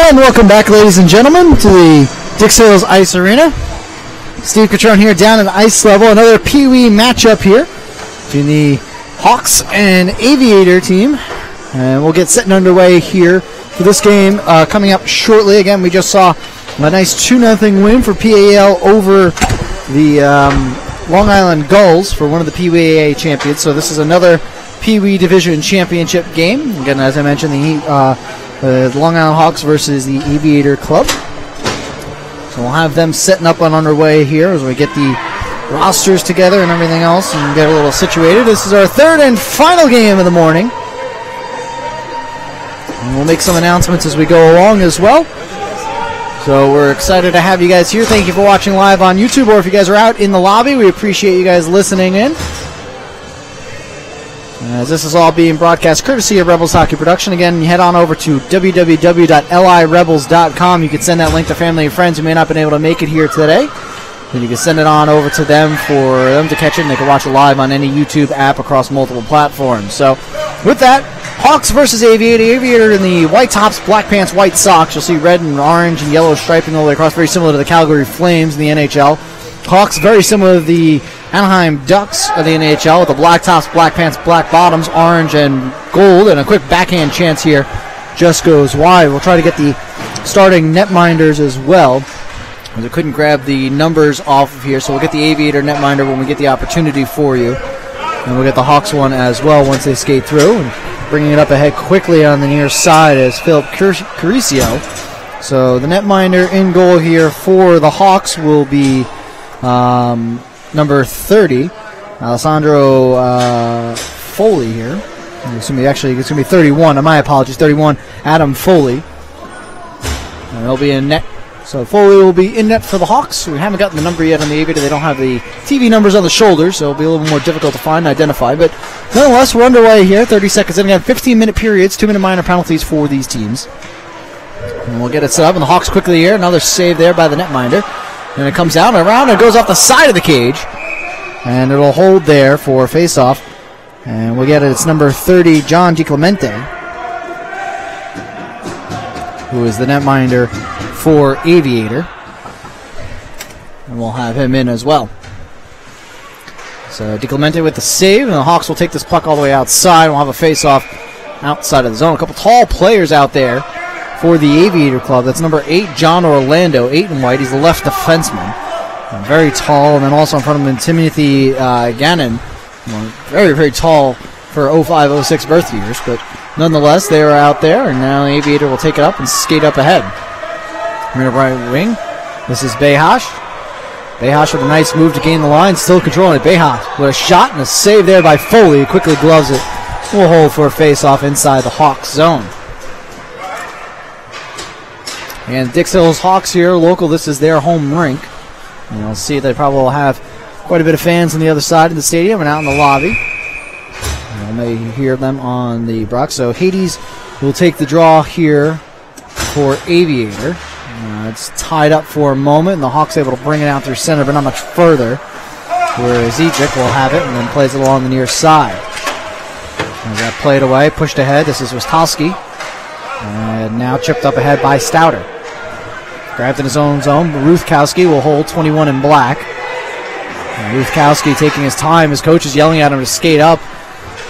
And welcome back, ladies and gentlemen, to the Dix Hills Ice Arena. Steve Catron here down at ice level. Another Pee Wee matchup here between the Hawks and Aviator team. And we'll get setting underway here for this game coming up shortly. Again, we just saw a nice 2-0 win for PAL over the Long Island Gulls for one of the Pee Wee AA champions. So this is another Pee Wee Division Championship game. Again, as I mentioned, the Long Island Hawks versus the Aviator Club. So we'll have them setting up on underway here as we get the rosters together and everything else and get a little situated. This is our third and final game of the morning. And we'll make some announcements as we go along as well. So we're excited to have you guys here. Thank you for watching live on YouTube, or if you guys are out in the lobby, we appreciate you guys listening in. As this is all being broadcast courtesy of Rebels Hockey Production. Again, you head on over to www.lirebels.com. You can send that link to family and friends who may not have been able to make it here today. Then you can send it on over to them for them to catch it, and they can watch it live on any YouTube app across multiple platforms. So with that, Hawks versus Aviator. Aviator in the white tops, black pants, white socks. You'll see red and orange and yellow striping all the way across, very similar to the Calgary Flames in the NHL. Hawks very similar to the Anaheim Ducks of the NHL with the black tops, black pants, black bottoms, orange and gold, and a quick backhand chance here just goes wide. We'll try to get the starting netminders as well, as I couldn't grab the numbers off of here, so we'll get the Aviator netminder when we get the opportunity for you, and we'll get the Hawks one as well once they skate through. And bringing it up ahead quickly on the near side is Philip Caricio. So the netminder in goal here for the Hawks will be number 30, Alessandro Foley here. It's going to be 31. My apologies, 31, Adam Foley. And he'll be in net. So Foley will be in net for the Hawks. We haven't gotten the number yet on the Aviator. They don't have the TV numbers on the shoulders, so it'll be a little more difficult to find and identify. But nonetheless, we're underway here. 30 seconds in. Again, 15-minute periods, 2-minute minor penalties for these teams. And we'll get it set up, and the Hawks quickly here. Another save there by the netminder. And it comes out and around and goes off the side of the cage. And it'll hold there for face-off. And we'll get it. It's number 30, John DiClemente, who is the netminder for Aviator. And we'll have him in as well. So DiClemente with the save. And the Hawks will take this puck all the way outside. We'll have a face-off outside of the zone. A couple tall players out there for the Aviator Club. That's number 8, John Orlando, 8 in white. He's the left defenseman. Very tall. And then also in front of him, Timothy Gannon. Very, very tall for 05-06 birth years. But nonetheless, they are out there. And now the Aviator will take it up and skate up ahead. We're in the right wing. This is Behash. Behash with a nice move to gain the line. Still controlling it. Behash with a shot and a save there by Foley. Quickly gloves it. We'll hold for a face-off inside the Hawks zone. And Dix Hills Hawks here, local. This is their home rink. And you'll see they probably will have quite a bit of fans on the other side of the stadium and out in the lobby. You may hear them on the broadcast. So Hades will take the draw here for Aviator. It's tied up for a moment, and the Hawks able to bring it out through center, but not much further. Whereas Ejic will have it and then plays it along the near side. And that played away, pushed ahead. This is Wistowski. And now chipped up ahead by Stouter. Grabbed in his own zone. Ruthkowski will hold 21 in black. And Ruthkowski taking his time. His coach is yelling at him to skate up.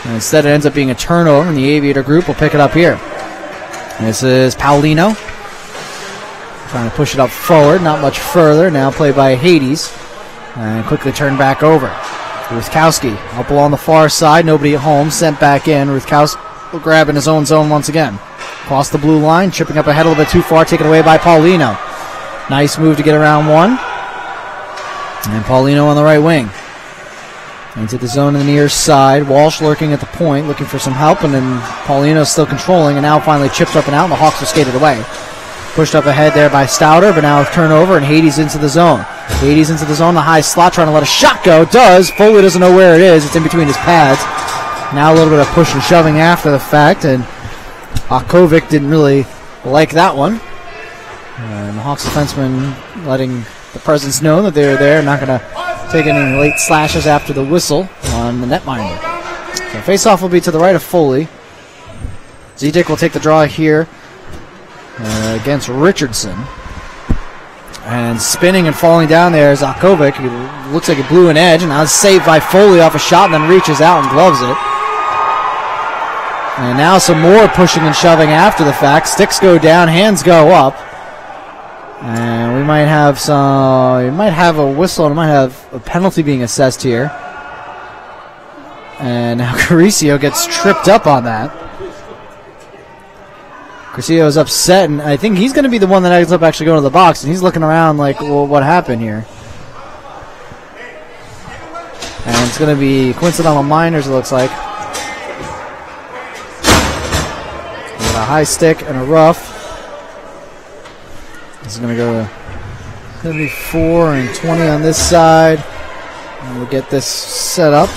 And instead it ends up being a turnover, and the Aviator group will pick it up here. And this is Paulino. Trying to push it up forward. Not much further. Now played by Hades. And quickly turned back over. Ruthkowski up along the far side. Nobody at home. Sent back in. Ruthkowski will grab in his own zone once again. Across the blue line. Chipping up ahead a little bit too far. Taken away by Paulino. Nice move to get around one. And Paulino on the right wing. Into the zone on the near side. Walsh lurking at the point, looking for some help. And then Paulino still controlling. And now finally chips up and out. And the Hawks will skate it away. Pushed up ahead there by Stouter. But now a turnover. And Hades into the zone. Hades into the zone. The high slot trying to let a shot go. Does. Foley doesn't know where it is. It's in between his pads. Now a little bit of push and shoving after the fact. And Akovic didn't really like that one. And the Hawks defenseman letting the presence know that they're there. Not going to take any late slashes after the whistle on the netminder. So face-off will be to the right of Foley. Zedek will take the draw here against Richardson. And spinning and falling down there is Akovic. He looks like he blew an edge, and now it's saved by Foley off a shot, and then reaches out and gloves it. And now some more pushing and shoving after the fact. Sticks go down, hands go up. And we might have a whistle, and we might have a penalty being assessed here. And now Caricio gets tripped up on that. Caricio is upset, and I think he's going to be the one that ends up actually going to the box, and he's looking around like, well, what happened here? And it's going to be coincidental minors, it looks like. With a high stick and a rough. This is going to go to 34 and 20 on this side. And we'll get this set up.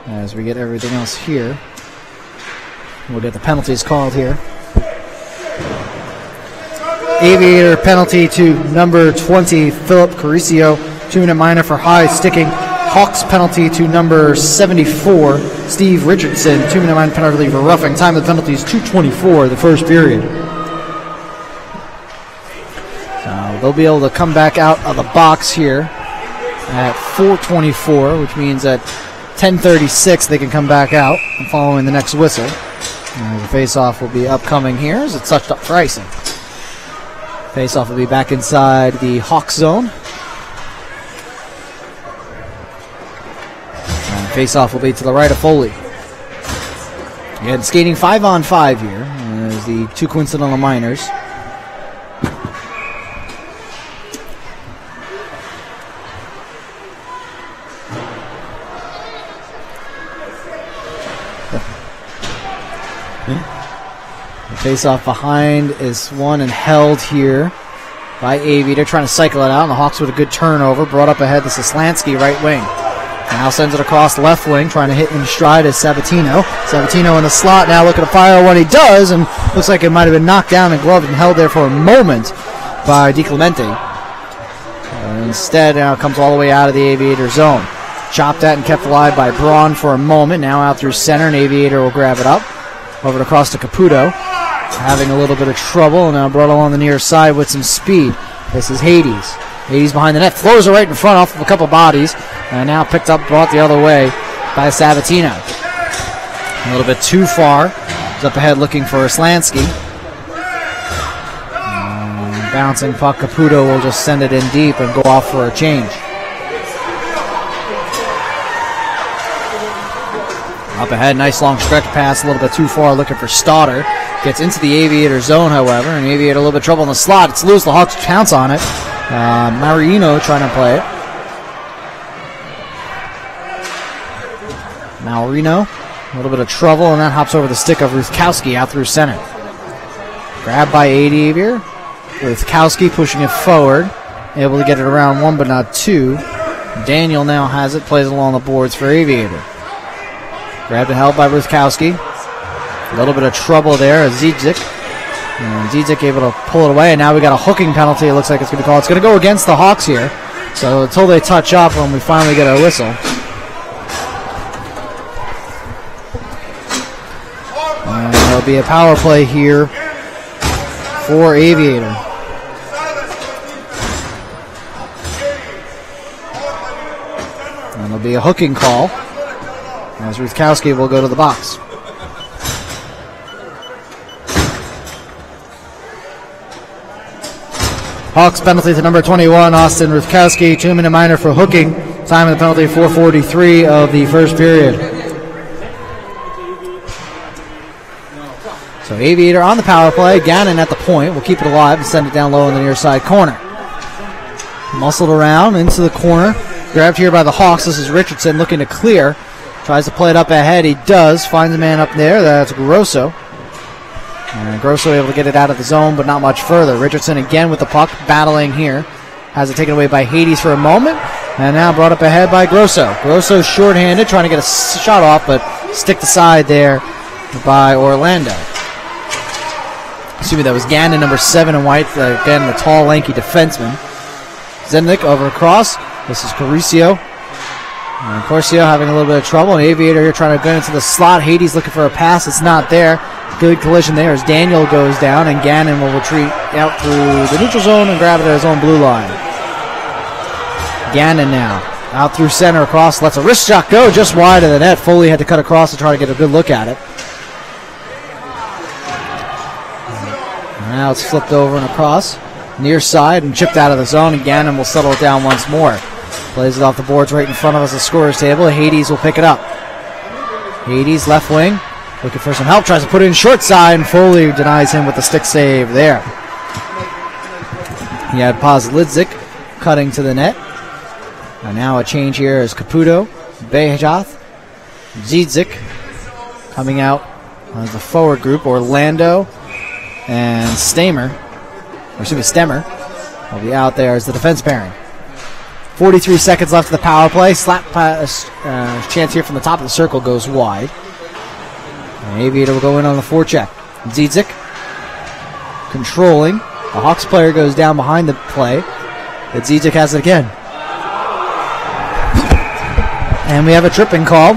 As we get everything else here. We'll get the penalties called here. Aviator penalty to number 20, Philip Caricio. 2-minute minor for high sticking. Hawks penalty to number 74, Steve Richardson. 2-minute minor penalty for roughing. Time of the penalty is 2:24, the first period. So they'll be able to come back out of the box here at 4:24, which means at 10:36 they can come back out following the next whistle. The face-off will be upcoming here as it's touched up for icing. Face-off will be back inside the Hawk zone. And face-off will be to the right of Foley. Again, skating 5-on-5 here as the two coincidental minors. Face-off behind is won and held here by Aviator, trying to cycle it out, and the Hawks with a good turnover. Brought up ahead to Soslansky, right wing. Now sends it across left wing, trying to hit in stride is Sabatino. Sabatino in the slot, now looking to fire when he does, and looks like it might have been knocked down and gloved and held there for a moment by Di Clemente. Instead, now comes all the way out of the Aviator zone. Chopped at and kept alive by Braun for a moment. Now out through center, and Aviator will grab it up. Over and across to Caputo. Having a little bit of trouble, and now brought along the near side with some speed. This is Hades. Hades behind the net, throws it right in front off of a couple bodies, and now picked up, brought the other way by Sabatino. A little bit too far. He's up ahead looking for Slansky. Bouncing puck, Caputo will just send it in deep and go off for a change. Up ahead, nice long stretch pass, a little bit too far, looking for Stoddard. Gets into the Aviator zone, however, and Aviator a little bit of trouble in the slot. It's loose, the Hawks pounce on it. Marino trying to play it. Marino, a little bit of trouble, and that hops over the stick of Ruthkowski out through center. Grabbed by Aviator. Ruthkowski pushing it forward. Able to get it around one, but not two. Daniel now has it, plays along the boards for Aviator. Grabbed and held by Ruthkowski. A little bit of trouble there as Zidzik. And Zidzik able to pull it away, and now we got a hooking penalty. It looks like it's going to call. It's going to go against the Hawks here. So until they touch up when we finally get a whistle. And there'll be a power play here for Aviator. And there'll be a hooking call as Ruthkowski will go to the box. Hawks penalty to number 21, Austin Ruthkowski. 2-minute minor for hooking. Time of the penalty, 4:43 of the first period. So Aviator on the power play. Gannon at the point. We'll keep it alive and send it down low in the near side corner. Muscled around into the corner. Grabbed here by the Hawks. This is Richardson looking to clear. Tries to play it up ahead. He does. Finds a man up there. That's Grosso. And Grosso able to get it out of the zone, but not much further. Richardson again with the puck, battling here. Has it taken away by Hades for a moment. And now brought up ahead by Grosso. Grosso shorthanded, trying to get a shot off, but sticked aside there by Orlando. Excuse me, that was Gannon, number 7 in white. Again, the tall, lanky defenseman. Zednik over across. This is Caricio. And Corcio having a little bit of trouble. An Aviator here trying to get into the slot. Hades looking for a pass. It's not there. Good collision there as Daniel goes down, and Gannon will retreat out through the neutral zone and grab it at his own blue line. Gannon now out through center across. Lets a wrist shot go just wide of the net. Foley had to cut across to try to get a good look at it. Now it's flipped over and across. Near side and chipped out of the zone, and Gannon will settle it down once more. Plays it off the boards right in front of us, the scorer's table. Hades will pick it up. Hades, left wing, looking for some help, tries to put it in short side, and Foley denies him with the stick save there. He had Pozlidzik cutting to the net. And now a change here is Caputo, Bejath, Zidzik coming out as the forward group. Orlando and Stemmer will be out there as the defense pairing. 43 seconds left of the power play. Slap pass chance here from the top of the circle goes wide. And Aviator will go in on the forecheck. Zidzik controlling. The Hawks player goes down behind the play. But Zidzik has it again. And we have a tripping call.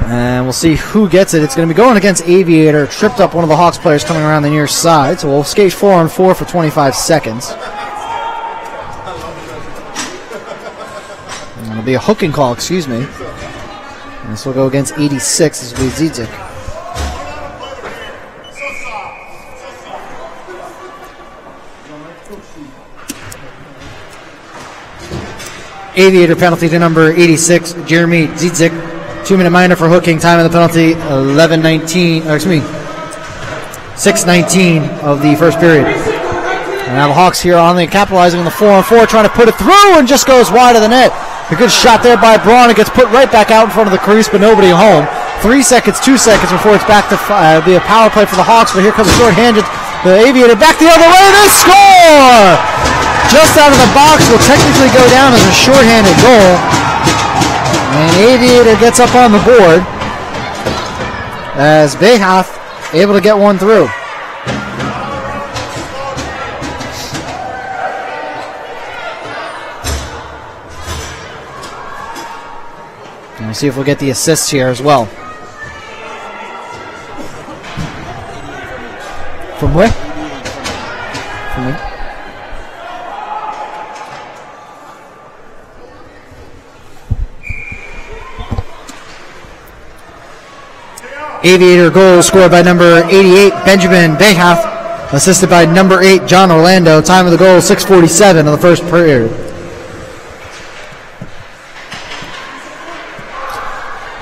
And we'll see who gets it. It's going to be going against Aviator. Tripped up one of the Hawks players coming around the near side. So we'll skate 4-on-4 for 25 seconds. And it'll be a hooking call, excuse me. And this will go against 86. This will be Zidzik. Aviator penalty to number 86, Jeremy Zidzik. 2-minute minor for hooking. Time of the penalty, 6:19 of the first period. And now the Hawks here capitalizing on the 4-on-4, trying to put it through, and just goes wide of the net. A good shot there by Braun. It gets put right back out in front of the crease, but nobody home. 3 seconds, 2 seconds before it's back to be a power play for the Hawks, but here comes short-handed. The Aviator back the other way. They score! Just out of the box, will technically go down as a short-handed goal. And Aviator gets up on the board as Bejath able to get one through. And we'll see if we'll get the assists here as well. From where? From where? Aviator goal scored by number 88, Benjamin Bejath, assisted by number 8, John Orlando. Time of the goal, 6:47 of the first period.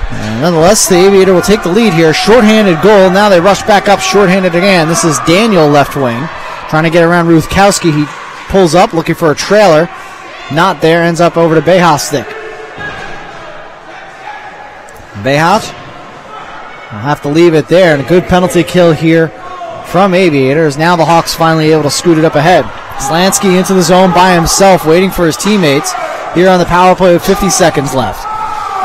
And nonetheless, the Aviator will take the lead here. Short-handed goal. Now they rush back up short-handed again. This is Daniel, left wing, trying to get around Ruthkowski. He pulls up, looking for a trailer. Not there. Ends up over to Bejath's stick. Bejath will have to leave it there, and a good penalty kill here from Aviators. Now the Hawks finally able to scoot it up ahead. Slansky into the zone by himself, waiting for his teammates here on the power play with 50 seconds left.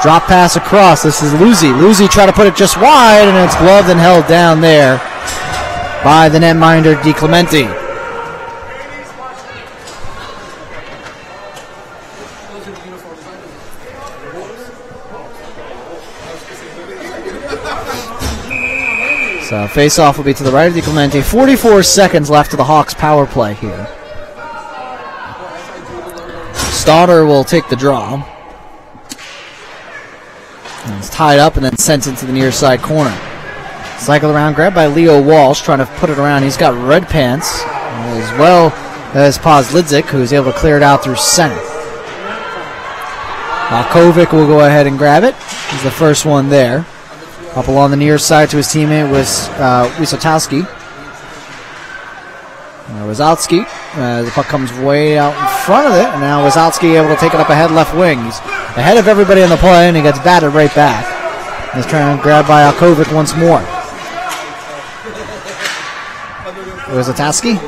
Drop pass across. This is Luzzi. Luzzi trying to put it just wide, and it's gloved and held down there by the netminder DiClemente. So face-off will be to the right of DiClemente. 44 seconds left of the Hawks power play here. Stauder will take the draw. And it's tied up and then sent into the near side corner. Cycle around, grabbed by Leo Walsh, trying to put it around. He's got red pants, as well as Pozlidzik, who's able to clear it out through center. Kovic will go ahead and grab it. He's the first one there. Up along the near side to his teammate was Wisotowski. Wazowski. The puck comes way out in front of it, and now Wazowski able to take it up ahead left wing. He's ahead of everybody on the play, and he gets batted right back. He's trying to grab by Alkovic once more. Wazowski.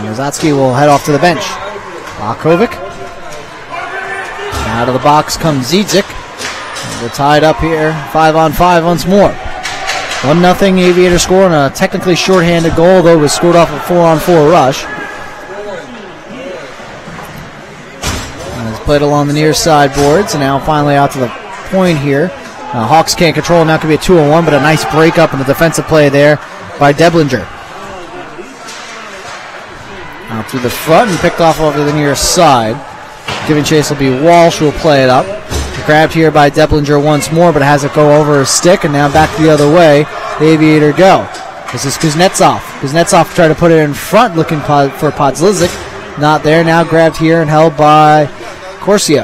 Wazowski will head off to the bench. Alkovic. Out of the box comes Zidzik. We're tied up here, 5-on-5 once more. 1-0 Aviator score on a technically shorthanded goal, though it was scored off a 4-on-4 rush. As played along the near side boards, and now finally out to the point here. Hawks can't control. Now it could be a 2-on-1, but a nice breakup and a defensive play there by Deblinger. Out through the front and picked off over the near side. Giving chase will be Walsh, who will play it up. Grabbed here by Deblinger once more, but has it go over his stick, and now back the other way. The Aviator go. This is Kuznetsov. Kuznetsov tried to put it in front, looking for Podzlizik. Not there. Now grabbed here and held by Curcio.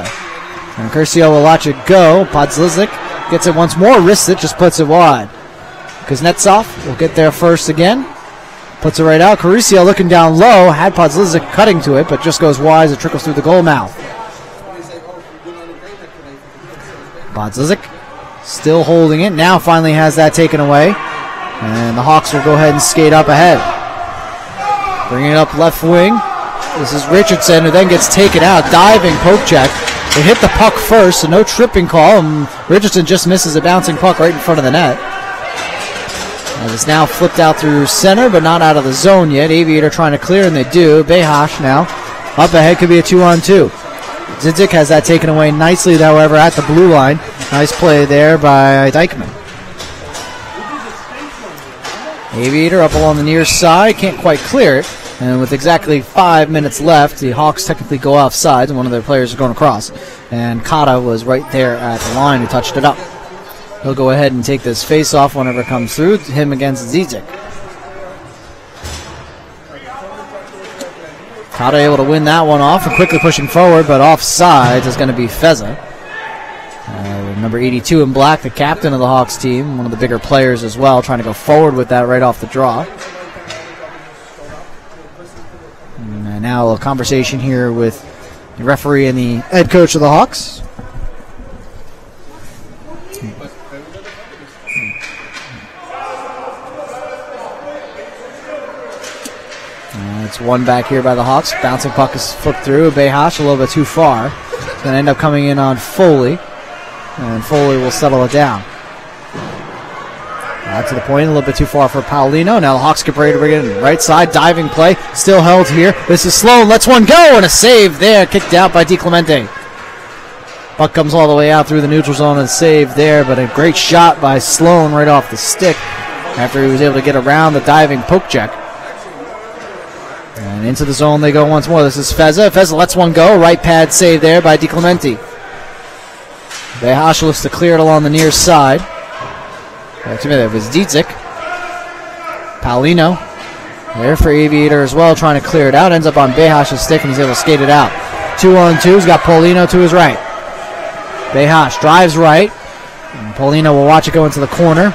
And Curcio will watch it go. Podzlizik gets it once more, wrists it, just puts it wide. Kuznetsov will get there first again. Puts it right out. Curcio looking down low. Had Podzlizik cutting to it, but just goes wide as it trickles through the goal mouth. Podzlizik still holding it. Now finally has that taken away. And the Hawks will go ahead and skate up ahead. Bringing it up left wing. This is Richardson, who then gets taken out. Diving poke check. They hit the puck first, so no tripping call. And Richardson just misses a bouncing puck right in front of the net. And it's now flipped out through center, but not out of the zone yet. Aviator trying to clear, and they do. Behash now up ahead, could be a 2-on-2. Zidzik has that taken away nicely, however, at the blue line. Nice play there by Dykman. Aviator up along the near side, can't quite clear it. And with exactly 5 minutes left, the Hawks technically go offsides, and one of their players is going across. And Kata was right there at the line who touched it up. He'll go ahead and take this face-off whenever it comes through. Him against Zidzik. Kata able to win that one off and quickly pushing forward, but offsides is going to be Feza. Number 82 in black, the captain of the Hawks team, one of the bigger players as well, trying to go forward with that right off the draw. And now a conversation here with the referee and the head coach of the Hawks. It's one back here by the Hawks. Bouncing puck is flipped through. Behash a little bit too far. It's going to end up coming in on Foley. And Foley will settle it down. Out to the point, a little bit too far for Paulino. Now the Hawks get ready to bring it in. Right side, diving play. Still held here. This is Sloan. Lets one go. And a save there. Kicked out by DiClemente. Puck comes all the way out through the neutral zone and saved there. But a great shot by Sloan right off the stick after he was able to get around the diving poke check. And into the zone they go once more. This is Feza. Feza lets one go. Right pad save there by DiClemente. Behash looks to clear it along the near side. It was Dietzig. Paulino there for Aviator as well, trying to clear it out. Ends up on Behash's stick, and he's able to skate it out. 2-on-2. He's got Paulino to his right. Behash drives right. And Paulino will watch it go into the corner.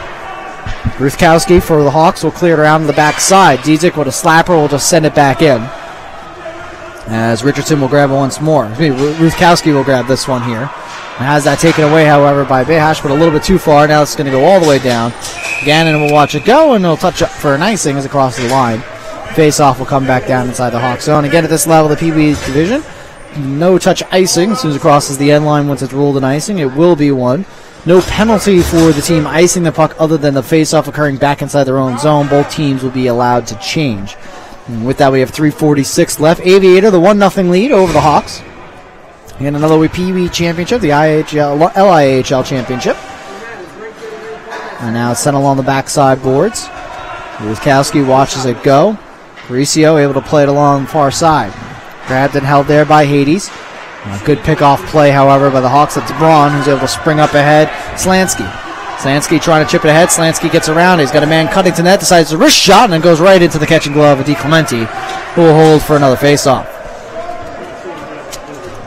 Ruthkowski for the Hawks will clear it around to the back side. Dietzig with a slapper will just send it back in. As Richardson will grab it once more. Ruthkowski will grab this one here. And has that taken away, however, by Behash, but a little bit too far. Now it's going to go all the way down. Gannon will watch it go, and it'll touch up for an icing as it crosses the line. Face-off will come back down inside the Hawks zone. Again, at this level of the PB division, no touch icing. As soon as it crosses the end line, once it's ruled an icing, it will be one. No penalty for the team icing the puck other than the face-off occurring back inside their own zone. Both teams will be allowed to change. And with that, we have 3:46 left. Aviator, the 1-0 lead over the Hawks. And another PB championship, the LIAHL championship. And now it's sent along the backside boards. Ruthkowski watches it go. Curcio able to play it along the far side. Grabbed and held there by Hades. A good pick-off play, however, by the Hawks. That's Braun, who's able to spring up ahead. Slansky trying to chip it ahead. Slansky gets around. He's got a man cutting to net. Decides to wrist shot and then goes right into the catching glove of DiClemente, who will hold for another face-off.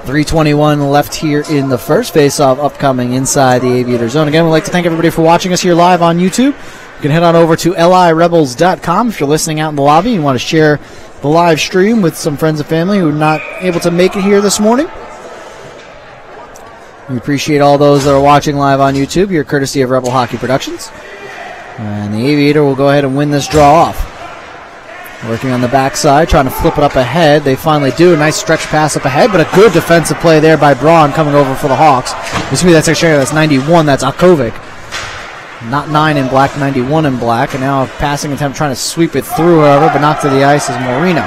3:21 left here in the first face-off upcoming inside the Aviator zone. Again, we'd like to thank everybody for watching us here live on YouTube. You can head on over to lirebels.com if you're listening out in the lobby and want to share the live stream with some friends and family who are not able to make it here this morning. We appreciate all those that are watching live on YouTube. You're courtesy of Rebel Hockey Productions. And the Aviator will go ahead and win this draw off. Working on the backside, trying to flip it up ahead. They finally do. A nice stretch pass up ahead, but a good defensive play there by Braun coming over for the Hawks. Excuse me, that's 91. That's Akovic. Not 9 in black, 91 in black. And now a passing attempt trying to sweep it through, however, but knocked to the ice is Moreno.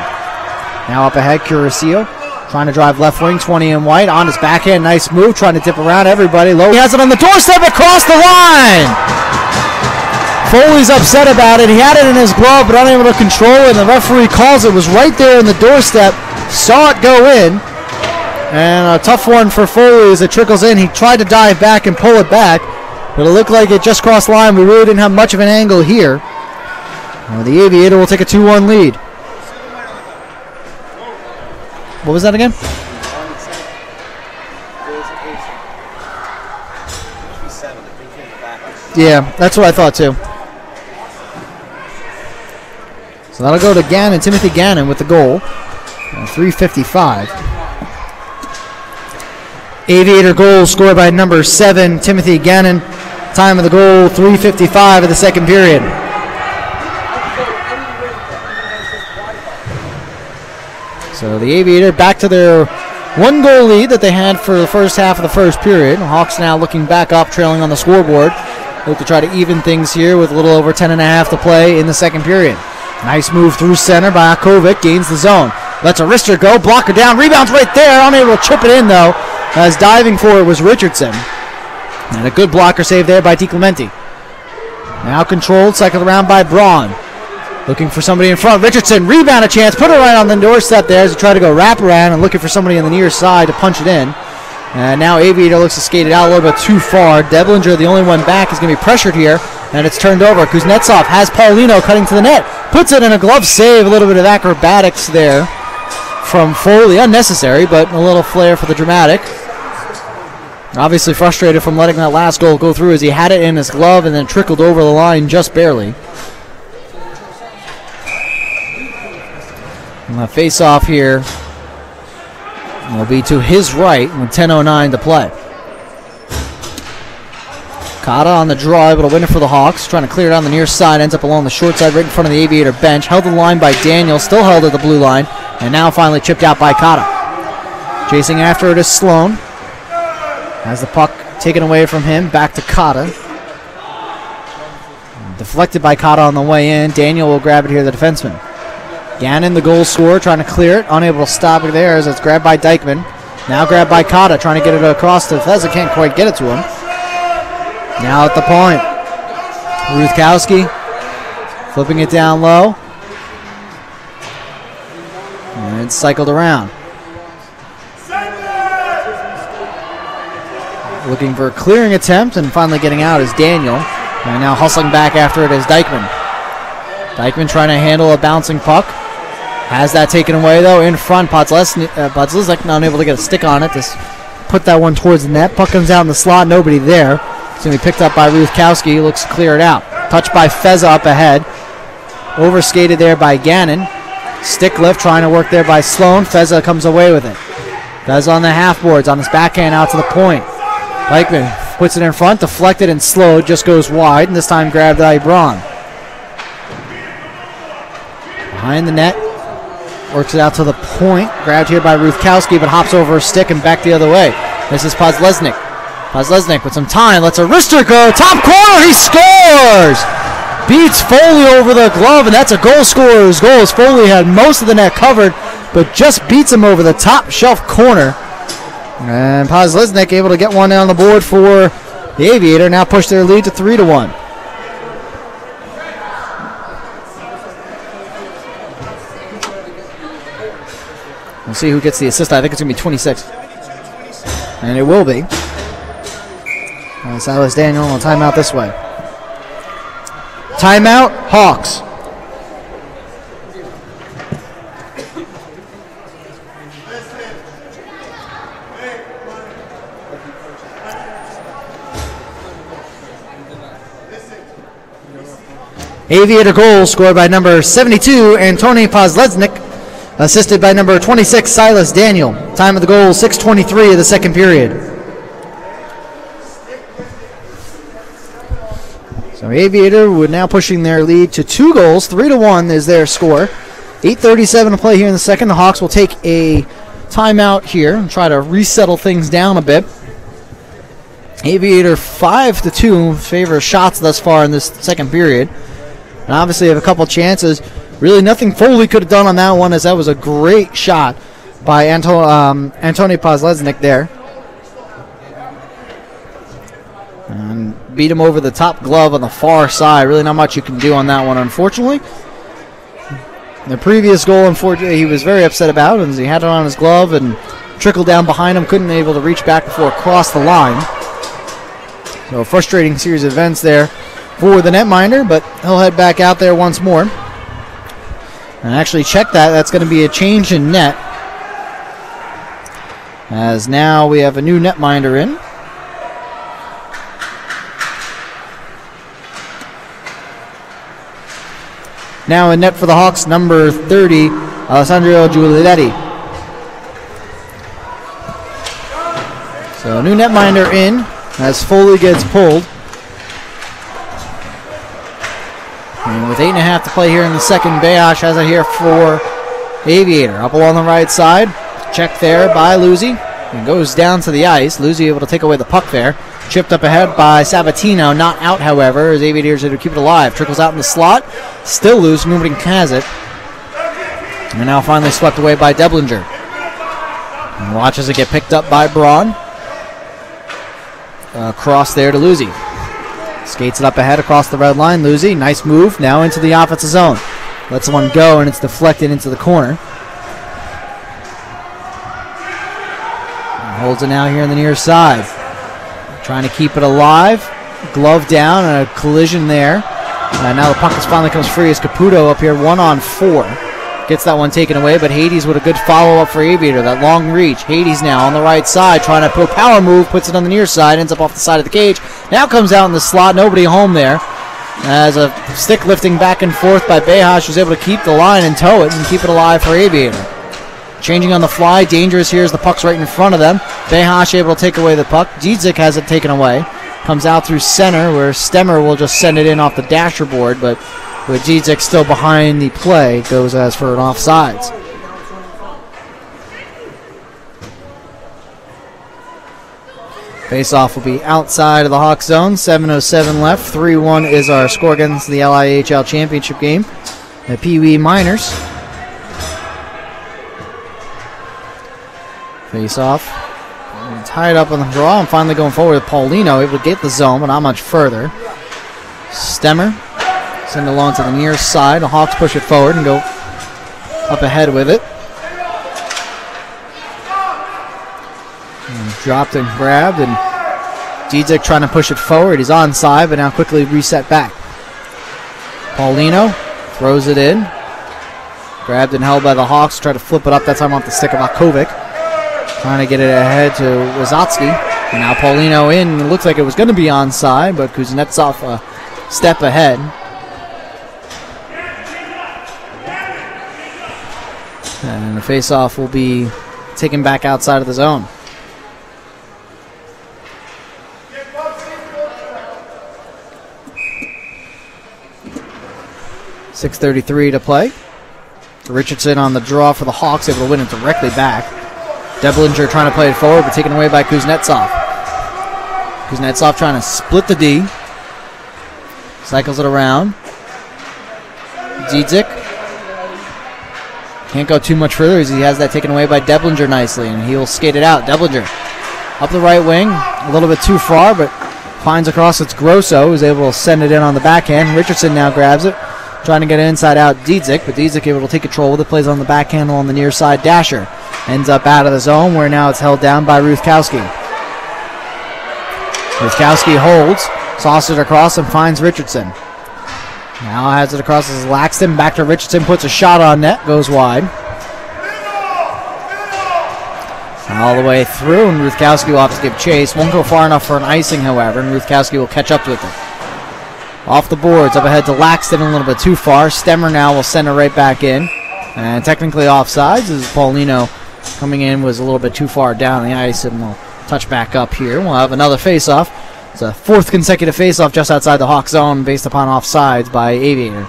Now up ahead, Curcio Trying to drive left wing, 20 in white. On his backhand, nice move. Trying to dip around everybody. Low. He has it on the doorstep across the line. Foley's upset about it. He had it in his glove, but unable to control it. And the referee calls it. Was right there in the doorstep. Saw it go in. And a tough one for Foley as it trickles in. He tried to dive back and pull it back, but it looked like it just crossed the line. We really didn't have much of an angle here. The Aviator will take a 2-1 lead. What was that again? Yeah, that's what I thought too. So that'll go to Gannon, Timothy Gannon with the goal. 3:55. Aviator goal scored by number 7, Timothy Gannon. Time of the goal, 3:55 of the second period. So the Aviator back to their 1-goal lead that they had for the first half of the first period. The Hawks now looking back up, trailing on the scoreboard. Look to try to even things here with a little over 10.5 to play in the second period. Nice move through center by Akovic, gains the zone. Lets a wrister go, blocker down, rebounds right there, unable to chip it in though, as diving for it was Richardson. And a good blocker save there by DiClemente. Now controlled, cycled around by Braun. Looking for somebody in front. Richardson, rebound a chance, put it right on the doorstep there as he tried to go wrap around and looking for somebody on the near side to punch it in. And now Aviator looks to skate it out a little bit too far. Devlinger, the only one back, is going to be pressured here, and it's turned over. Kuznetsov has Paulino cutting to the net. Puts it in a glove save. A little bit of acrobatics there from Foley. Unnecessary, but a little flair for the dramatic. Obviously frustrated from letting that last goal go through as he had it in his glove and then trickled over the line just barely. And the face-off here will be to his right with 10:09 to play. Kata on the draw, able to win it for the Hawks. Trying to clear it on the near side. Ends up along the short side right in front of the Aviator bench. Held the line by Daniel. Still held at the blue line. And now finally chipped out by Kata. Chasing after it is Sloan. Has the puck taken away from him. Back to Kata. Deflected by Kata on the way in. Daniel will grab it here, the defenseman. Gannon, the goal scorer, trying to clear it. Unable to stop it there as it's grabbed by Dykeman. Now grabbed by Kata, trying to get it across to Fezza. Can't quite get it to him. Now at the point. Ruthkowski flipping it down low. And it's cycled around. Looking for a clearing attempt and finally getting out is Daniel. And now hustling back after it is Dykeman. Dykeman trying to handle a bouncing puck. Has that taken away, though, in front. Podlesnik not able to get a stick on it. Just put that one towards the net. Puck comes out in the slot. Nobody there. It's going to be picked up by Ruthkowski. He looks to clear it out. Touched by Fezza up ahead. Overskated there by Gannon. Stick lift trying to work there by Sloan. Fezza comes away with it. Fezza on the half boards. On his backhand out to the point. Dykeman puts it in front. Deflected and slowed. Just goes wide. And this time grabbed by Braun. Behind the net. Works it out to the point. Grabbed here by Ruthkowski, but hops over a stick and back the other way. This is Podlesnik. Podlesnik with some time. Lets a wrister go. Top corner. He scores! Beats Foley over the glove, and that's a goal scorer's goal. As Foley had most of the net covered, but just beats him over the top shelf corner. And Podlesnik able to get one down the board for the Aviator. Now push their lead to 3-1. We'll see who gets the assist. I think it's going to be 26. And it will be. Silas Daniel on timeout this way. Timeout, Hawks. Aviator goal scored by number 72, Antoni Podlesnik. Assisted by number 26, Silas Daniel. Time of the goal, 6:23 of the second period. So Aviator would now pushing their lead to 2 goals. 3-1 is their score. 8:37 to play here in the second. The Hawks will take a timeout here and try to resettle things down a bit. Aviator 5-2 in favor of shots thus far in this second period. And obviously have a couple chances. Really nothing Foley could have done on that one, as that was a great shot by Antoni Pozlesnik there. And beat him over the top glove on the far side. Really not much you can do on that one, unfortunately. The previous goal, unfortunately, he was very upset about, as he had it on his glove and trickled down behind him, couldn't be able to reach back before it crossed the line. So a frustrating series of events there for the netminder, but he'll head back out there once more. And actually check that. That's going to be a change in net, as now we have a new netminder in. Now in net for the Hawks, number 30, Alessandro Giulietti. So new netminder in as Foley gets pulled. And with 8.5 to play here in the second, LIAHL has it here for Aviator. Up along the right side. Check there by Luzzi. And goes down to the ice. Luzzi able to take away the puck there. Chipped up ahead by Sabatino. Not out, however, as Aviators able to keep it alive. Trickles out in the slot. Still loose. Nobody has it. And now finally swept away by Deblinger. And watches it get picked up by Braun. Cross there to Luzzi. Skates it up ahead across the red line. Luzzi, nice move. Now into the offensive zone. Lets one go, and it's deflected into the corner. And holds it now here on the near side. Trying to keep it alive. Glove down, and a collision there. Now the puck finally comes free as Caputo up here 1-on-4. Gets that one taken away, but Hades with a good follow-up for Aviator. That long reach. Hades now on the right side, trying to put power move, puts it on the near side, ends up off the side of the cage. Now comes out in the slot, nobody home there. As a stick lifting back and forth by LIAHL, was able to keep the line and tow it and keep it alive for Aviator. Changing on the fly, dangerous here as the puck's right in front of them. LIAHL able to take away the puck. Dzik has it taken away. Comes out through center, where Stemmer will just send it in off the dasher board, but with Dzik still behind the play, goes as for an offsides. Face-off will be outside of the Hawk zone. 7:07 left. 3-1 is our score against the LIAHL championship game. The Pee Wee Miners. Face-off. Tied up on the draw and finally going forward with Paulino. Able to get the zone, but not much further. Stemmer. Send it along to the near side. The Hawks push it forward and go up ahead with it. And dropped and grabbed, and Dzik trying to push it forward. He's onside, but now quickly reset back. Paulino throws it in. Grabbed and held by the Hawks. Try to flip it up, that time off the stick of Akovic. Trying to get it ahead to Wazotsky. And now Paulino in. It looks like it was going to be onside, but Kuznetsov a step ahead. And the face-off will be taken back outside of the zone. .6:33 to play. Richardson on the draw for the Hawks, able to win it directly back. Deblinger trying to play it forward, but taken away by Kuznetsov. Kuznetsov trying to split the D. Cycles it around. Dzik. Can't go too much further as he has that taken away by Deblinger nicely, and he'll skate it out. Deblinger up the right wing, a little bit too far, but finds across. It's Grosso, who's able to send it in on the backhand. Richardson now grabs it, trying to get it inside out Dzik, but Dzik able to take control with it, plays on the backhand on the near side. Dasher ends up out of the zone, where now it's held down by Ruthkowski. Ruthkowski holds, saucers it across, and finds Richardson. Now has it across as Laxton, back to Richardson, puts a shot on net, goes wide. All the way through, and Ruthkowski will have to give chase. Won't go far enough for an icing, however, and Ruthkowski will catch up with it. Off the boards, up ahead to Laxton, a little bit too far. Stemmer now will send it right back in. And technically offsides, as Paulino coming in was a little bit too far down the ice, and we'll touch back up here. We'll have another face-off. It's a fourth consecutive face-off just outside the Hawk zone based upon offsides by Aviator.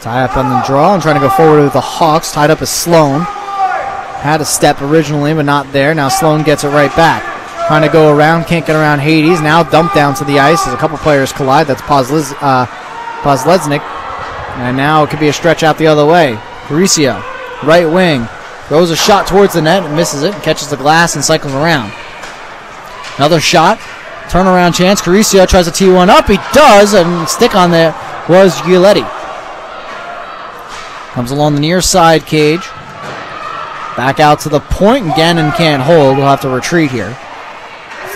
Tie up on the draw and trying to go forward with the Hawks. Tied up as Sloan. Had a step originally, but not there. Now Sloan gets it right back. trying to go around, can't get around Hades. Now dumped down to the ice as a couple players collide. That's Pozleznik. And now it could be a stretch out the other way. Caricio, right wing, throws a shot towards the net and misses it, catches the glass and cycles around. Another shot, turnaround chance. Caricio tries to tee one up. He does, and stick on there was Giuletti. Comes along the near side cage. Back out to the point, and Gannon can't hold. We'll have to retreat here.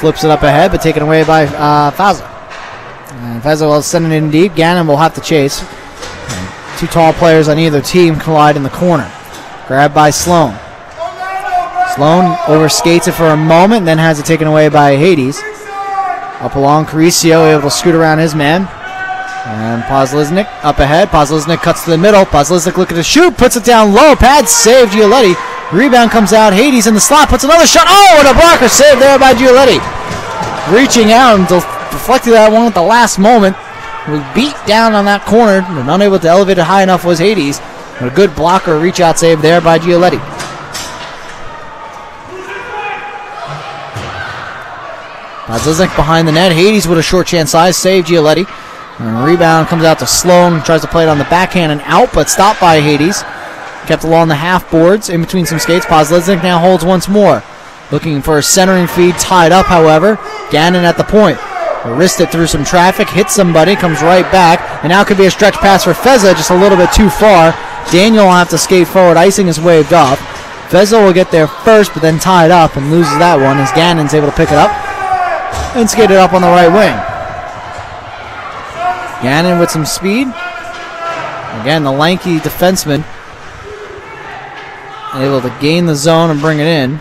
Flips it up ahead, but taken away by Faza. And Faza will send it in deep. Gannon will have to chase. And two tall players on either team collide in the corner. Grabbed by Sloan. Sloan overskates it for a moment, and then has it taken away by Hades. Up along Caricio, able to scoot around his man. And Pozleznik up ahead. Pozleznik cuts to the middle. Pozleznik looking to shoot, puts it down low. Pad saved Giuletti. Rebound comes out. Hades in the slot, puts another shot. Oh, and a blocker save there by Giuletti. Reaching out and deflected that one at the last moment. Was beat down on that corner and unable to elevate it high enough was Hades. But a good blocker reach out save there by Giuletti. Pozleznik behind the net. Hades with a short chance size. Save Giuletti. And rebound comes out to Sloan. Tries to play it on the backhand and out, but stopped by Hades. Kept along the half boards in between some skates. Pozleznik now holds once more. Looking for a centering feed. Tied up, however. Gannon at the point. Wrist it through some traffic. Hits somebody. Comes right back. And now could be a stretch pass for Feza. Just a little bit too far. Daniel will have to skate forward. Icing is waved off. Feza will get there first, but then tied up and loses that one as Gannon's able to pick it up and skate it up on the right wing. Gannon with some speed. Again, the lanky defenseman able to gain the zone and bring it in.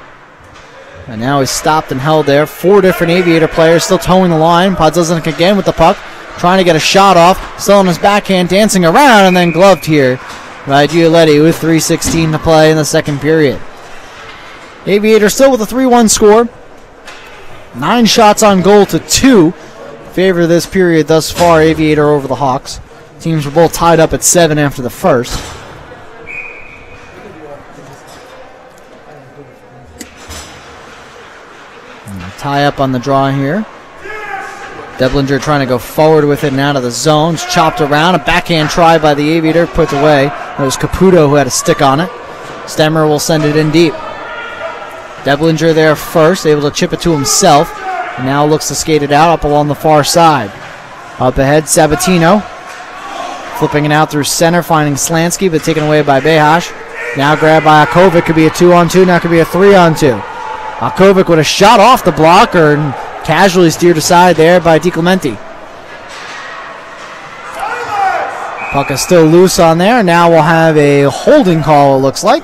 And now he's stopped and held there. Four different Aviator players still towing the line. Pozleznik again with the puck, trying to get a shot off. Still on his backhand, dancing around, and then gloved here by Giuletti with 3:16 to play in the second period. Aviator still with a 3-1 score. 9 shots on goal to 2. Favor of this period thus far, Aviator over the Hawks. Teams were both tied up at 7 after the first. Tie up on the draw here. Deblinger trying to go forward with it and out of the zone. It's chopped around. A backhand try by the Aviator. Put away. It was Caputo who had a stick on it. Stemmer will send it in deep. Deblinger there first. Able to chip it to himself. And now looks to skate it out up along the far side. Up ahead, Sabatino. Flipping it out through center. Finding Slansky, but taken away by Behash. Now grabbed by Akovic. Could be a 2-on-2. Now could be a 3-on-2. Akovic with a shot off the blocker and casually steered aside there by DiClemente. Puck is still loose on there. Now we'll have a holding call, it looks like.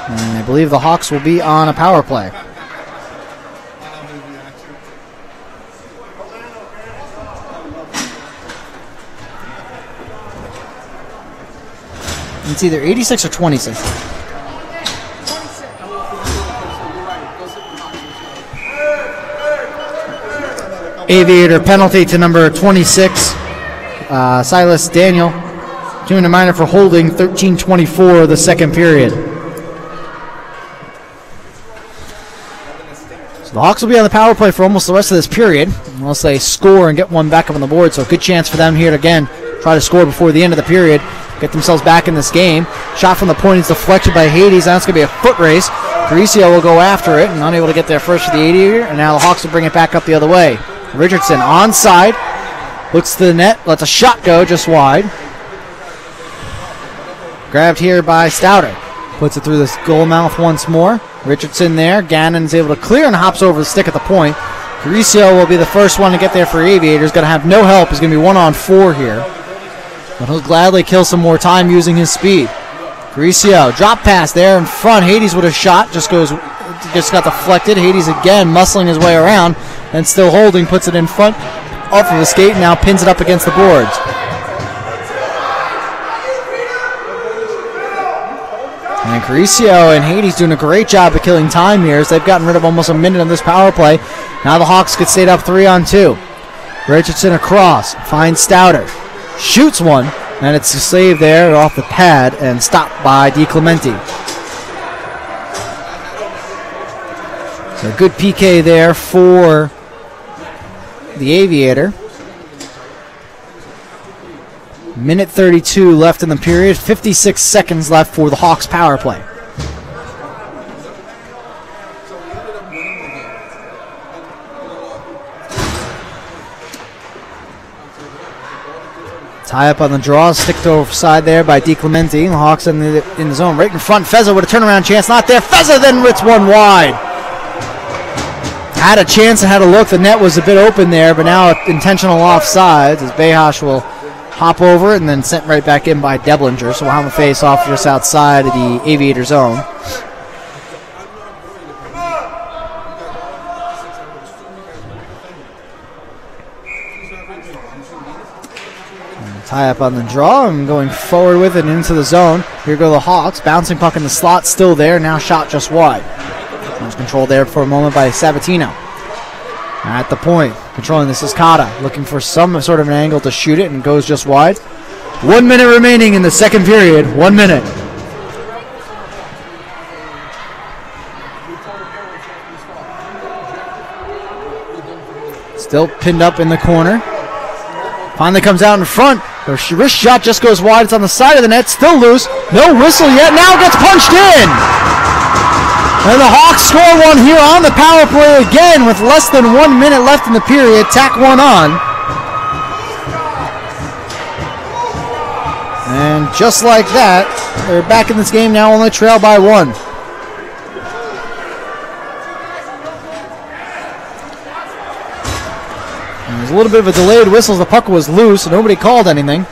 And I believe the Hawks will be on a power play. It's either 86 or 26. Aviator penalty to number 26, Silas Daniel. 2 minor for holding, 13:24 the second period. So the Hawks will be on the power play for almost the rest of this period, unless they score and get one back up on the board. So a good chance for them here to again try to score before the end of the period. Get themselves back in this game. Shot from the point is deflected by Hades. Now it's going to be a foot race. Caricio will go after it and unable to get there first for the Aviator. And now the Hawks will bring it back up the other way. Richardson onside. Looks to the net. Lets a shot go just wide. Grabbed here by Stouter. Puts it through this goal mouth once more. Richardson there. Gannon's able to clear and hops over the stick at the point. Caricio will be the first one to get there for Aviators. Going to have no help. He's going to be 1-on-4 here. But he'll gladly kill some more time using his speed. Caricio, drop pass there in front. Hades with a shot, just got deflected. Hades again muscling his way around and still holding, puts it in front off of the skate and now pins it up against the boards. And Caricio and Hades doing a great job of killing time here as they've gotten rid of almost a minute of this power play. Now the Hawks could stay up 3-on-2. Richardson across, finds Stouter. Shoots one, And it's a save there off the pad and stopped by DiClemente. So good PK there for the Aviator. Minute 32 left in the period. 56 seconds left for the Hawks power play. Tie up on the draw, sticked offside there by DiClemente. The Hawks in the zone, right in front. Feza with a turnaround chance, not there. Feza then hits one wide. Had a chance and had a look. The net was a bit open there, but now intentional offsides as Behash will hop over and then sent right back in by Deblinger. So we'll have a face off just outside of the Aviator zone. Tie up on the draw and going forward with it into the zone. Here go the Hawks. Bouncing puck in the slot, still there. Now shot just wide. There's control there for a moment by Sabatino. At the point, controlling this is Kata. Looking for some sort of an angle to shoot it and goes just wide. 1 minute remaining in the second period. 1 minute. Still pinned up in the corner. Finally comes out in front. The wrist shot just goes wide. It's on the side of the net. Still loose. No whistle yet. Now gets punched in. And the Hawks score one here on the power play again with less than 1 minute left in the period. Tack one on. And just like that, they're back in this game now, only trail by one. And there's a little bit of a delayed whistle. The puck was loose, so nobody called anything.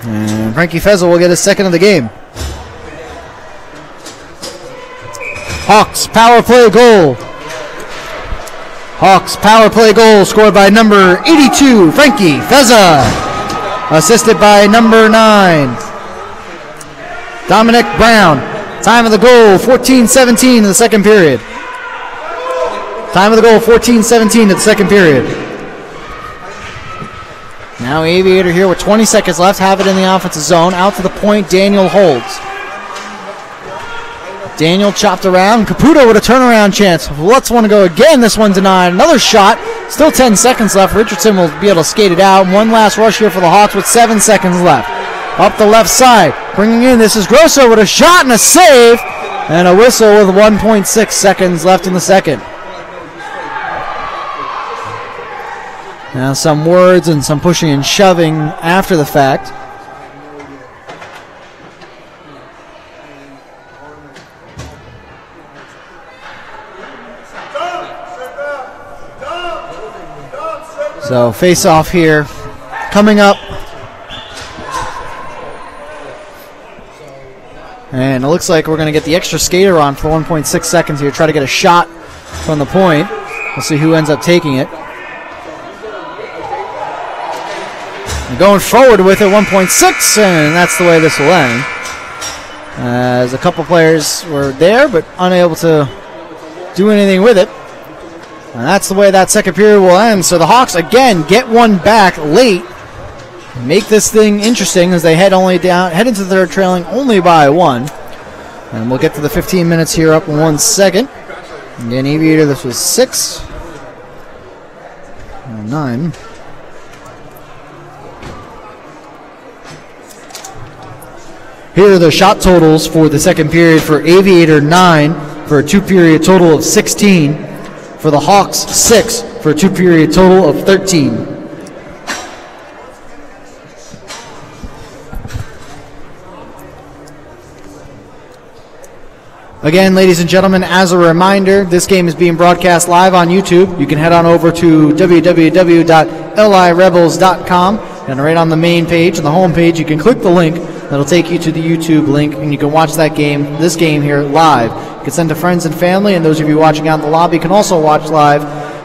And Frankie Feza will get his second of the game. Hawks power play goal. Hawks power play goal scored by number 82, Frankie Feza. Assisted by number 9, Dominic Brown. Time of the goal, 14:17 in the second period. Time of the goal, 14:17 in the second period. Now Aviator here with 20 seconds left, have it in the offensive zone. Out to the point, Daniel holds. Daniel chopped around. Caputo with a turnaround chance. Let's want to go again. This one denied. Another shot. Still 10 seconds left. Richardson will be able to skate it out. One last rush here for the Hawks with 7 seconds left. Up the left side. Bringing in. This is Grosso with a shot and a save. And a whistle with 1.6 seconds left in the second. Now some words and some pushing and shoving after the fact. So face off here coming up. And it looks like we're going to get the extra skater on for 1.6 seconds here. Try to get a shot from the point. We'll see who ends up taking it. And going forward with it, 1.6, and that's the way this will end. As a couple players were there, but unable to do anything with it. And that's the way that second period will end. So the Hawks, again, get one back late. Make this thing interesting as they head into the third, trailing only by one. And we'll get to the 15 minutes here up in 1 second. Again, Aviator, this was 6. 9. Here are the shot totals for the second period. For Aviator, 9 for a 2-period total of 16. For the Hawks, 6 for a 2-period total of 13. Again, ladies and gentlemen, as a reminder, this game is being broadcast live on YouTube. You can head on over to www.lirebels.com, and right on the main page, on the home page, you can click the link. That'll take you to the YouTube link, and you can watch this game here live. You can send to friends and family, and those of you watching out in the lobby can also watch live,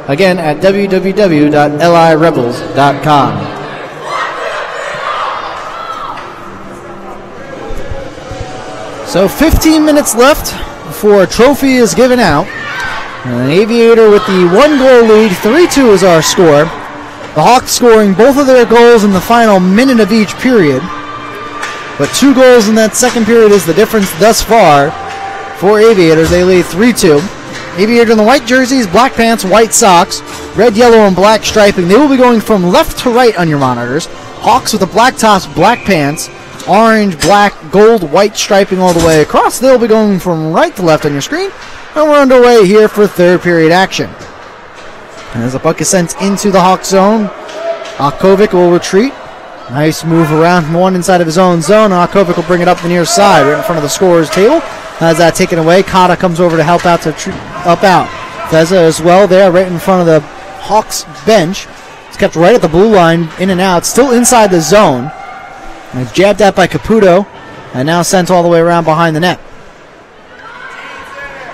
again, at www.lirebels.com. So 15 minutes left before a trophy is given out. And Aviator with the 1-goal lead, 3-2 is our score. The Hawks scoring both of their goals in the final minute of each period. But 2 goals in that second period is the difference thus far for Aviators. They lead 3-2. Aviators in the white jerseys, black pants, white socks, red, yellow, and black striping. They will be going from left to right on your monitors. Hawks with the black tops, black pants, orange, black, gold, white striping all the way across. They'll be going from right to left on your screen. And we're underway here for third period action. And as the puck is sent into the Hawk zone, Akovic will retreat. Nice move around from one inside of his own zone. Akovic will bring it up the near side, right in front of the scorer's table. Has that taken away. Kata comes over to help out up out. Feza as well there, right in front of the Hawks bench. It's kept right at the blue line, in and out, still inside the zone. And it's jabbed at by Caputo, and now sent all the way around behind the net.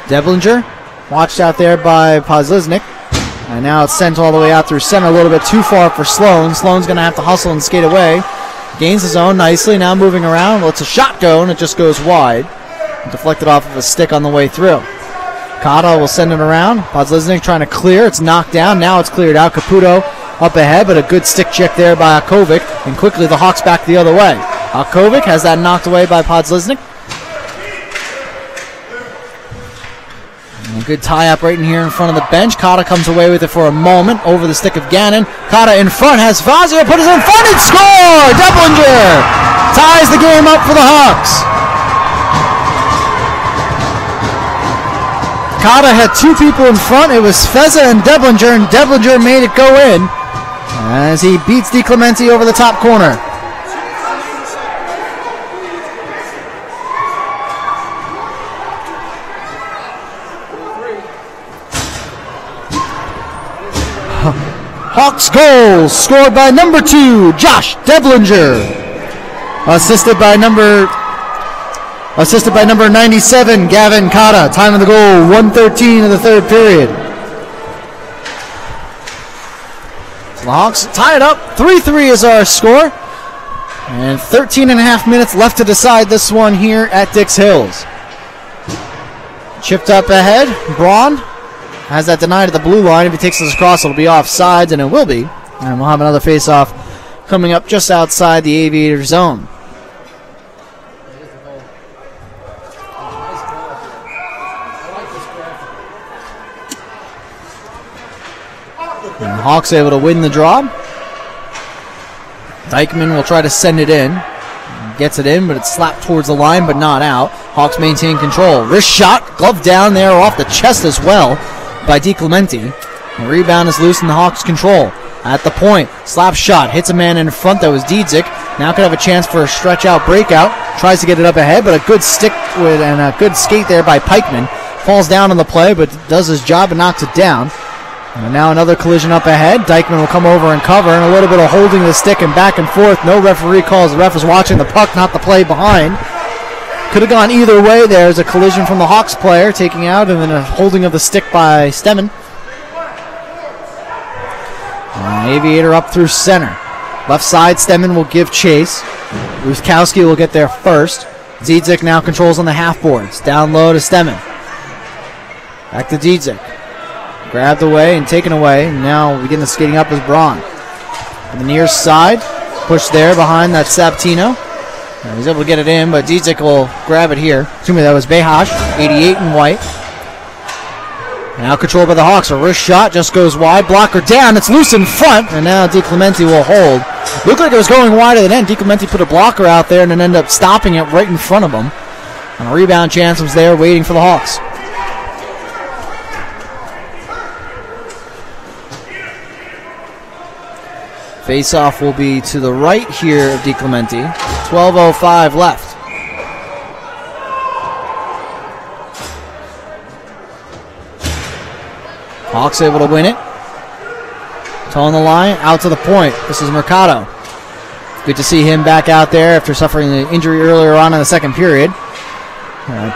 Devlinger, watched out there by Pozliznik. And now it's sent all the way out through center, a little bit too far for Sloan. Sloan's going to have to hustle and skate away. Gains his own nicely, now moving around. Lets a shot go, and it just goes wide. Deflected off of a stick on the way through. Kata will send it around. Pozliznik trying to clear. It's knocked down. Now it's cleared out. Caputo up ahead, but a good stick check there by Akovic. And quickly the Hawks back the other way. Akovic has that knocked away by Pozliznik. A good tie-up right in here in front of the bench. Kata comes away with it for a moment over the stick of Gannon. Kata in front, has Fazio put it in front and score! Deplinger ties the game up for the Hawks. Kata had 2 people in front. It was Feza and Deplinger made it go in as he beats DiClemente over the top corner. Hawks goal scored by number 2, Josh Deplinger. Assisted by number 97, Gavin Kata. Time of the goal, 1:13 of the third period. So the Hawks tie it up. 3-3 is our score. And 13 and a half minutes left to decide this one here at Dix Hills. Chipped up ahead, Braun has that denied at the blue line. If he takes this across, it'll be offsides, and it will be. And we'll have another face-off coming up just outside the Aviator zone. And the Hawks able to win the draw. Dykeman will try to send it in. Gets it in, but it's slapped towards the line, but not out. Hawks maintain control. Wrist shot, glove down there off the chest as well by DiClemente. The rebound is loose in the Hawks' control. At the point, slap shot, hits a man in front, that was Diedzik. Now could have a chance for a stretch out breakout. Tries to get it up ahead, but a good stick with and a good skate there by Pikeman. Falls down on the play, but does his job and knocks it down. And now another collision up ahead. Dykeman will come over and cover, and a little bit of holding the stick and back and forth. No referee calls. The ref is watching the puck, not the play behind. Could have gone either way. There's a collision from the Hawks player taking out, and then a holding of the stick by Stemmen. Aviator up through center. Left side, Stemmen will give chase. Ruskowski will get there first. Diedzik now controls on the half boards. Down low to Stemmen. Back to Diedzik. Grabbed away and taken away. And now beginning the skating up is Braun. On the near side, pushed there behind that Sabatino. He's able to get it in, but Diedzik will grab it here. Excuse me, that was Behash, 88 in white. Now controlled by the Hawks. A wrist shot just goes wide. Blocker down. It's loose in front, and now DiClemente will hold. Looked like it was going wide at the end. DiClemente put a blocker out there and then ended up stopping it right in front of him. And a rebound chance was there waiting for the Hawks. Face-off will be to the right here of DiClemente. 12:05 left. Hawks able to win it. Towing the line, out to the point. This is Mercado. Good to see him back out there after suffering the injury earlier on in the second period.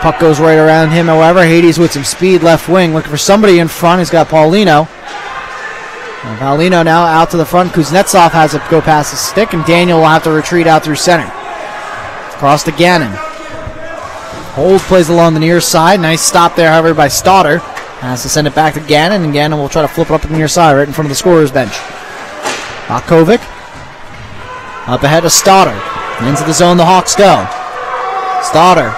Puck goes right around him, however. Hades with some speed left wing, looking for somebody in front. He's got Paulino. Paulino now out to the front. Kuznetsov has to go past the stick, and Daniel will have to retreat out through center. Across to Gannon. Hold plays along the near side. Nice stop there, however, by Stoddard. Has to send it back to Gannon, and Gannon will try to flip it up to the near side right in front of the scorer's bench. Akovic. Up ahead to Stoddard. Into the zone the Hawks go. Stoddard.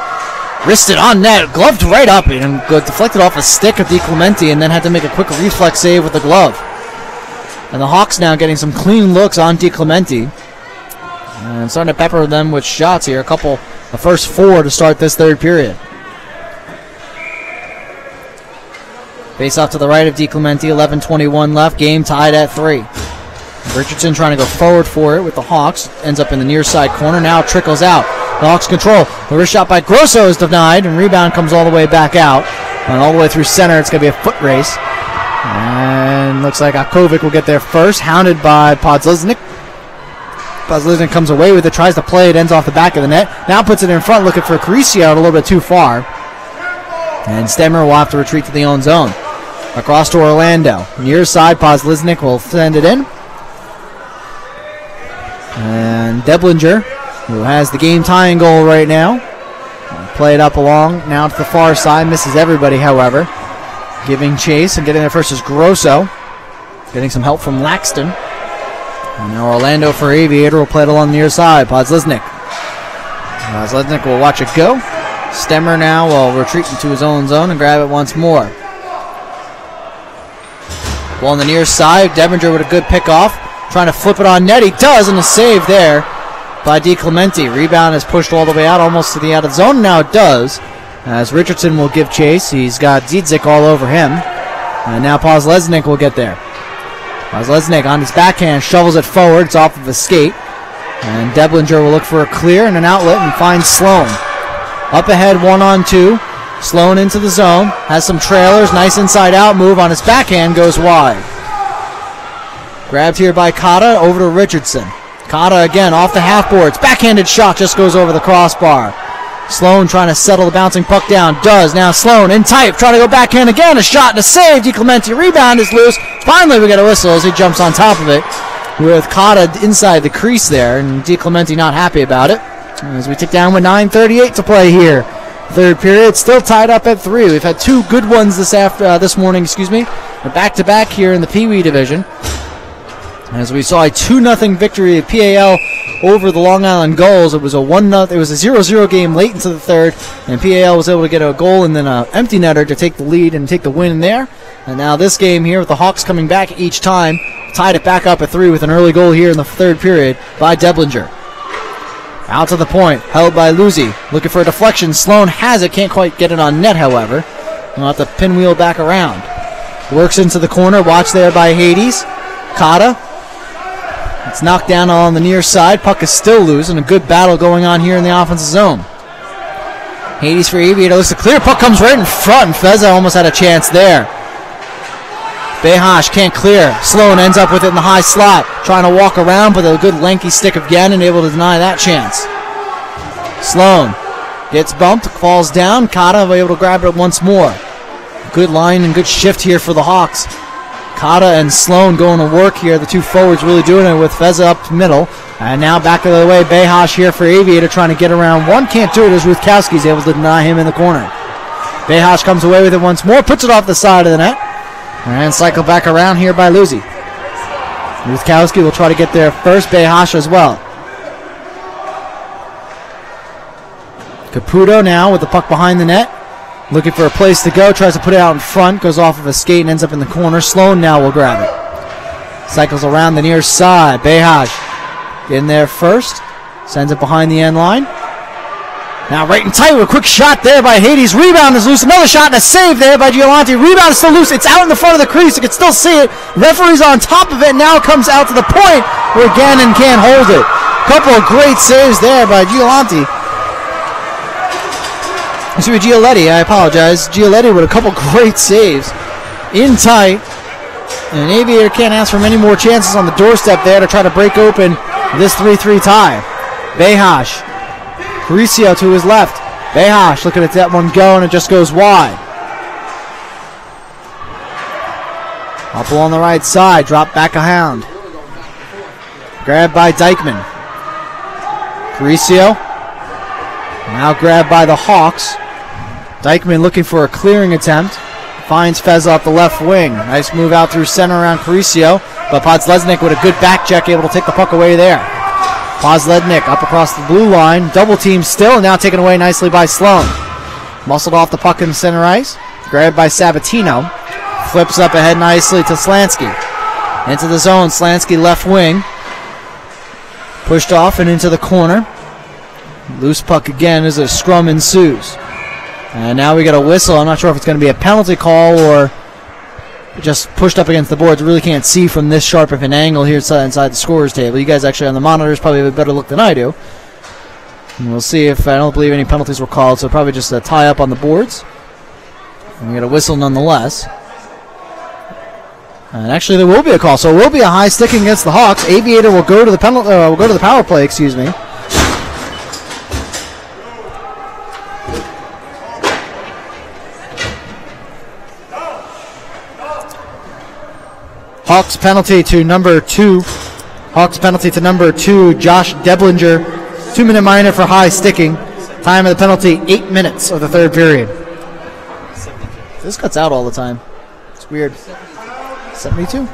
Wristed on net. Gloved right up and deflected off a stick of DiClemente and then had to make a quick reflex save with the glove. And the Hawks now getting some clean looks on DiClemente. And starting to pepper them with shots here. The first 4 to start this third period. Face off to the right of DiClemente. 11:21 left. Game tied at 3. Richardson trying to go forward for it with the Hawks. Ends up in the near side corner. Now trickles out. The Hawks control. The wrist shot by Grosso is denied. And rebound comes all the way back out. And all the way through center. It's going to be a foot race. And looks like Akovic will get there first. Hounded by Podzliznik. Podzliznik comes away with it. Tries to play it. Ends off the back of the net. Now puts it in front. Looking for Caricio a little bit too far. And Stemmer will have to retreat to the own zone. Across to Orlando. Near side, Podzliznik will send it in. And Deblinger, who has the game-tying goal right now, play it up along. Now to the far side. Misses everybody, however. Giving chase and getting there first is Grosso. Getting some help from Laxton. And now Orlando for Aviator will play it along the near side. Podzliznik. Podzliznik will watch it go. Stemmer now will retreat into his own zone and grab it once more. Ball on the near side. Deblinger with a good pick-off. Trying to flip it on net. He does, and a save there by DiClemente. Rebound is pushed all the way out, almost to the out of zone. Now it does, as Richardson will give chase. He's got Zidzik all over him. And now Podzliznik will get there. Podzliznik on his backhand shovels it forward. It's off of the skate. And Deblinger will look for a clear and an outlet and finds Sloan. Up ahead, 1-on-2. Sloan into the zone. Has some trailers. Nice inside-out move on his backhand. Goes wide. Grabbed here by Kata, over to Richardson. Kata again off the half boards. Backhanded shot just goes over the crossbar. Sloan trying to settle the bouncing puck down. Does. Now Sloan in tight. Trying to go backhand again. A shot and a save. DiClemente rebound is loose. Finally we get a whistle as he jumps on top of it with Kata inside the crease there. And DiClemente not happy about it. As we tick down with 9:38 to play here. Third period. Still tied up at 3. We've had 2 good ones this morning. We're back-to-back here in the Pee Wee division. As we saw a 2-0 victory at PAL over the Long Island Gulls. It was a 1-0. It was a 0-0 game late into the third, and PAL was able to get a goal and then an empty netter to take the lead and take the win in there. And now this game here with the Hawks coming back each time, tied it back up at 3 with an early goal here in the third period by Deblinger. Out to the point, held by Luzzi. Looking for a deflection. Sloan has it, can't quite get it on net, however. We'll have to pinwheel back around. Works into the corner, watch there by Hades. Kata. It's knocked down on the near side. Puck is still loose, and a good battle going on here in the offensive zone. Hades for Aviator looks to clear. Puck comes right in front, and Feza almost had a chance there. Behash can't clear. Sloan ends up with it in the high slot. Trying to walk around, but a good lanky stick again, and able to deny that chance. Sloan gets bumped, falls down. Kata able to grab it once more. Good line and good shift here for the Hawks. Kata and Sloan going to work here. The 2 forwards really doing it with Feza up middle. And now back the other way. Behash here for Aviator trying to get around one. Can't do it as Ruthkowski's able to deny him in the corner. Behash comes away with it once more. Puts it off the side of the net. And cycle back around here by Luzzi. Ruthkowski will try to get there first. Behash as well. Caputo now with the puck behind the net. Looking for a place to go, tries to put it out in front, goes off of a skate and ends up in the corner. Sloan now will grab it. Cycles around the near side. Behash in there first. Sends it behind the end line. Now right and tight with a quick shot there by Hades. Rebound is loose. Another shot and a save there by Giolante. Rebound is still loose. It's out in the front of the crease. You can still see it. Referee's on top of it. Now it comes out to the point where Gannon can't hold it. Couple of great saves there by Giolante. Excuse me, Gioletti, I apologize. Gioletti with a couple great saves. In tight. And Aviator can't ask for many more chances on the doorstep there to try to break open this 3-3 tie. Behash. Caricio to his left. Behash looking at that one go, and it just goes wide. Up along the right side. Drop back a hound. Grabbed by Dykeman. Caricio. Now grabbed by the Hawks. Dykeman looking for a clearing attempt. Finds Feza up the left wing. Nice move out through center around Caricio. but Podlesnik with a good back check, able to take the puck away there. Podlesnik up across the blue line, double team still, and now taken away nicely by Sloan. Muscled off the puck in center ice, grabbed by Sabatino, flips up ahead nicely to Slansky. Into the zone, Slansky left wing, pushed off and into the corner. Loose puck again as a scrum ensues. And now we got a whistle. I'm not sure if it's going to be a penalty call or just pushed up against the boards. Really can't see from this sharp of an angle here inside the scorer's table. You guys actually on the monitors probably have a better look than I do. And we'll see if, I don't believe any penalties were called, so probably just a tie up on the boards. And we got a whistle nonetheless. And actually there will be a call, so it will be a high sticking against the Hawks. Aviator will go to the penalty, will go to the power play, excuse me. Hawks penalty to number 2. Hawks penalty to number 2, Josh Deblinger. 2-minute minor for high sticking. Time of the penalty, 8 minutes of the third period. This cuts out all the time. It's weird. 72.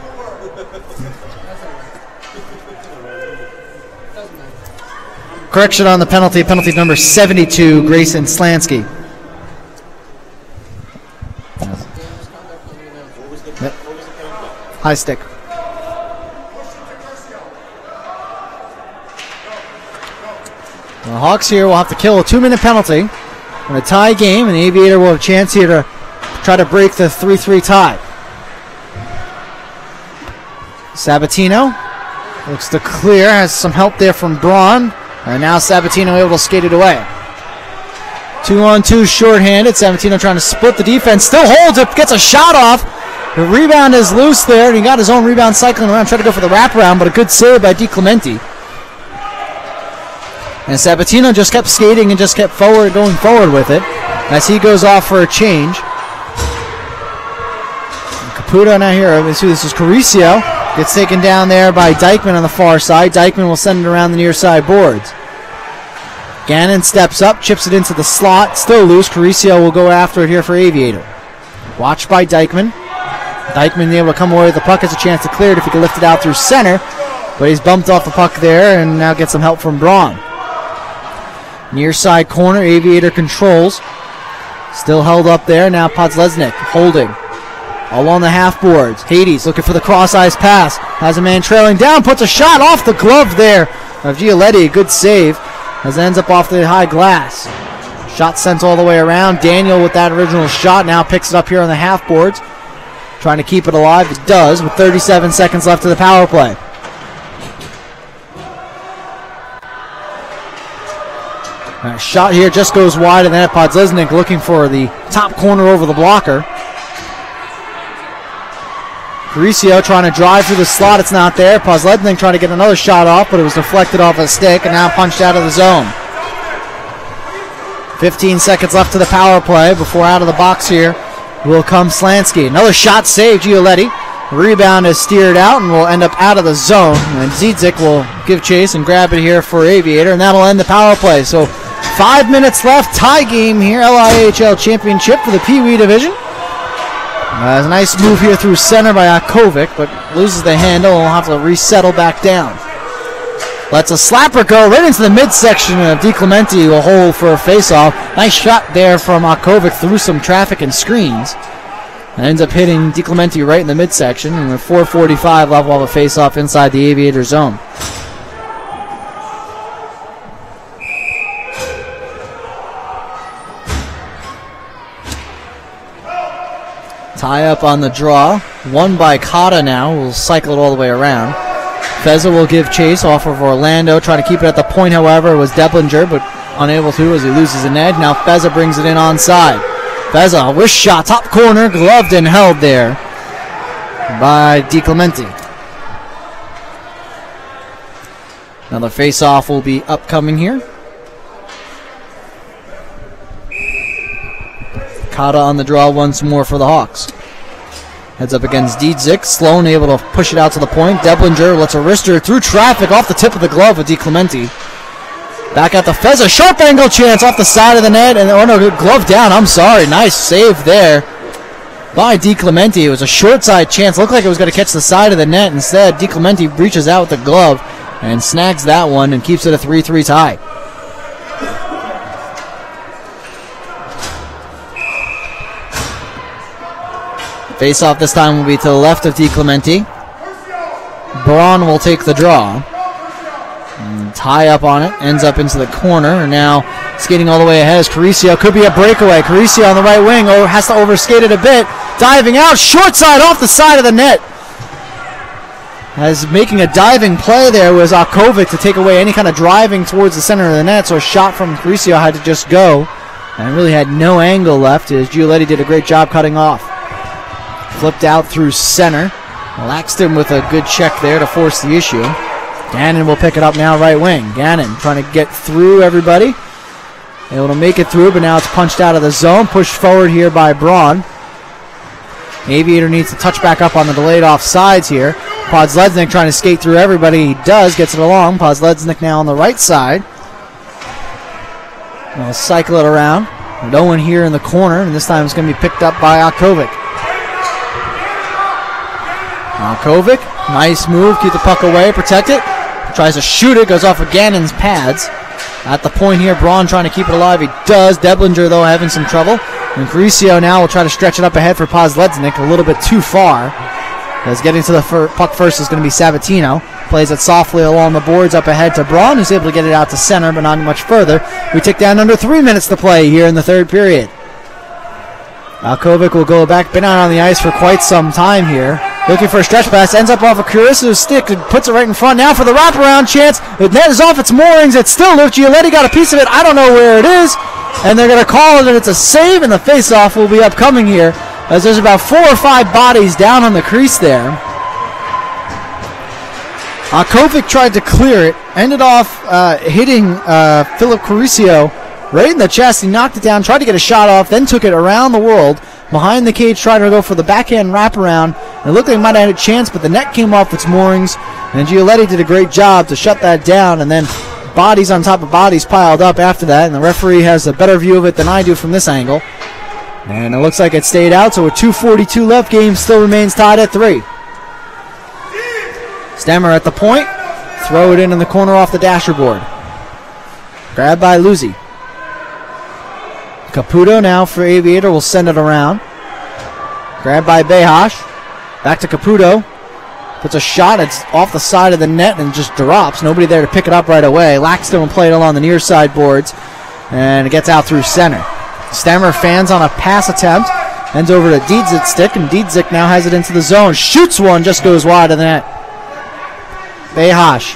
Correction on the penalty. Penalty number 72, Grayson Slansky. High stick. The Hawks here will have to kill a 2-minute penalty in a tie game, and the Aviator will have a chance here to try to break the 3-3 tie. Sabatino looks to clear, has some help there from Braun, and now Sabatino able to skate it away. 2-on-2 shorthanded. Sabatino trying to split the defense, still holds it, gets a shot off. The rebound is loose there, and he got his own rebound cycling around, tried to go for the wraparound, but a good save by DiClemente. And Sabatino just kept skating and just kept going forward with it as he goes off for a change. And Caputo now here, let's see, this is Caricio. Gets taken down there by Dykeman on the far side. Dykeman will send it around the near side boards. Gannon steps up, chips it into the slot, still loose. Caricio will go after it here for Aviator. Watched by Dykeman. Dykeman able to come away with the puck, has a chance to clear it if he can lift it out through center, but he's bumped off the puck there and now gets some help from Braun. Near side corner, Aviator controls. Still held up there, now Podlesnik holding. All on the half boards. Hades looking for the cross-ice pass. Has a man trailing down, puts a shot off the glove there of Gialetti. Good save as it ends up off the high glass. Shot sent all the way around. Daniel with that original shot now picks it up here on the half boards. Trying to keep it alive. It does with 37 seconds left of the power play. Shot here just goes wide, and then Podlesnik looking for the top corner over the blocker. Caricio trying to drive through the slot. It's not there. Podlesnik trying to get another shot off, but it was deflected off a stick and now punched out of the zone. 15 seconds left to the power play before out of the box here will come Slansky. Another shot saved, Gialetti. Rebound is steered out and will end up out of the zone. And Zidzik will give chase and grab it here for Aviator, and that'll end the power play. So 5 minutes left, tie game here, LIAHL Championship for the Pee Wee division. There's a nice move here through center by Akovic, but loses the handle and will have to resettle back down. Lets a slapper go right into the midsection of DiClemente, will hold for a faceoff. Nice shot there from Akovic through some traffic and screens. And ends up hitting DiClemente right in the midsection, and with 4:45 left, we'll have a faceoff inside the Aviator zone. Tie up on the draw. Won by Cotta now. We'll cycle it all the way around. Feza will give chase off of Orlando. Trying to keep it at the point, however, was Deblinger, but unable to as he loses an edge. Now Feza brings it in onside. Feza, wrist shot, top corner, gloved and held there by DiClemente. Another face-off will be upcoming here. Cotta on the draw once more for the Hawks. Heads up against Dietzig. Sloan able to push it out to the point. Deblinger lets a wrister through traffic off the tip of the glove with DiClemente. Back at the Feza. Sharp angle chance off the side of the net. And oh no, glove down. I'm sorry. Nice save there by DiClemente. It was a short side chance. Looked like it was going to catch the side of the net. Instead, DiClemente reaches out with the glove and snags that one and keeps it a 3-3 tie. Face-off this time will be to the left of DiClemente. Braun will take the draw. And tie up on it. Ends up into the corner. Now skating all the way ahead is Caricio. Could be a breakaway. Caricio on the right wing. Oh, has to overskate it a bit. Diving out. Short side off the side of the net. As making a diving play there was Akovic to take away any kind of driving towards the center of the net. So a shot from Caricio had to just go. And really had no angle left as Giuletti did a great job cutting off. Flipped out through center. Laxton with a good check there to force the issue. Gannon will pick it up now right wing. Gannon trying to get through everybody. Able to make it through, but now it's punched out of the zone. Pushed forward here by Braun. Aviator needs to touch back up on the delayed offsides here. Podlesnik trying to skate through everybody. He does, gets it along. Podlesnik now on the right side. We'll cycle it around. No one here in the corner, and this time it's going to be picked up by Akovic. Akovic, nice move, keep the puck away, protect it. Tries to shoot it, goes off of Gannon's pads. At the point here, Braun trying to keep it alive. He does. Deblinger, though, having some trouble. And Caricio now will try to stretch it up ahead for Podlesnik, a little bit too far. As getting to the puck first is going to be Sabatino. Plays it softly along the boards up ahead to Braun, who's able to get it out to center, but not much further. We tick down under 3 minutes to play here in the third period. Akovic will go back, been out on the ice for quite some time here. Looking for a stretch pass, ends up off of Caricio's stick and puts it right in front now for the wraparound chance. The net is off its moorings. It's still loose. Giuletti got a piece of it. I don't know where it is. And they're going to call it, and it's a save, and the face-off will be upcoming here as there's about 4 or 5 bodies down on the crease there. Akovic tried to clear it, ended off hitting Philip Caricio right in the chest. He knocked it down, tried to get a shot off, then took it around the world. Behind the cage, trying to go for the backhand wraparound. It looked like he might have had a chance, but the net came off its moorings, and Giuletti did a great job to shut that down, and then bodies on top of bodies piled up after that, and the referee has a better view of it than I do from this angle. And it looks like it stayed out, so with 2:42 left, game still remains tied at 3. Stemmer at the point, throw it in the corner off the dasher board. Grabbed by Luzzi. Caputo now for Aviator will send it around. Grabbed by Behash. Back to Caputo. Puts a shot. It's off the side of the net and just drops. Nobody there to pick it up right away. Laxton will play it along the near side boards. And it gets out through center. Stammer fans on a pass attempt. Ends over to Diedzik's stick. And Diedzik now has it into the zone. Shoots one. Just goes wide of the net. Behash.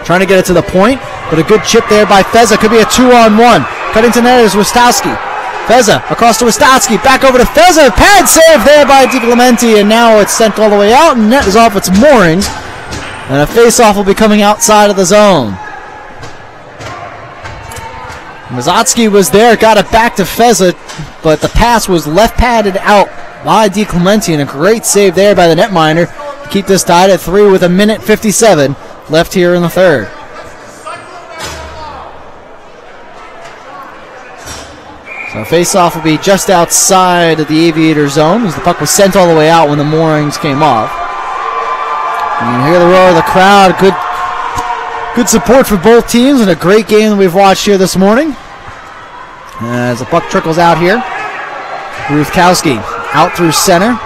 Trying to get it to the point. But a good chip there by Feza. Could be a 2-on-1. Cutting to net is Wistowski. Feza across to Wistowski. Back over to Feza. Pad save there by DiClemente. And now it's sent all the way out. And net is off its moorings. And a face-off will be coming outside of the zone. Mazotsky was there. Got it back to Feza. But the pass was left padded out by DiClemente. And a great save there by the netminder to keep this tied at 3 with 1:57 left here in the third. So face-off will be just outside of the Aviator zone as the puck was sent all the way out when the moorings came off. And you hear the roar of the crowd. Good support for both teams and a great game that we've watched here this morning. As the puck trickles out here. Ruthkowski out through center.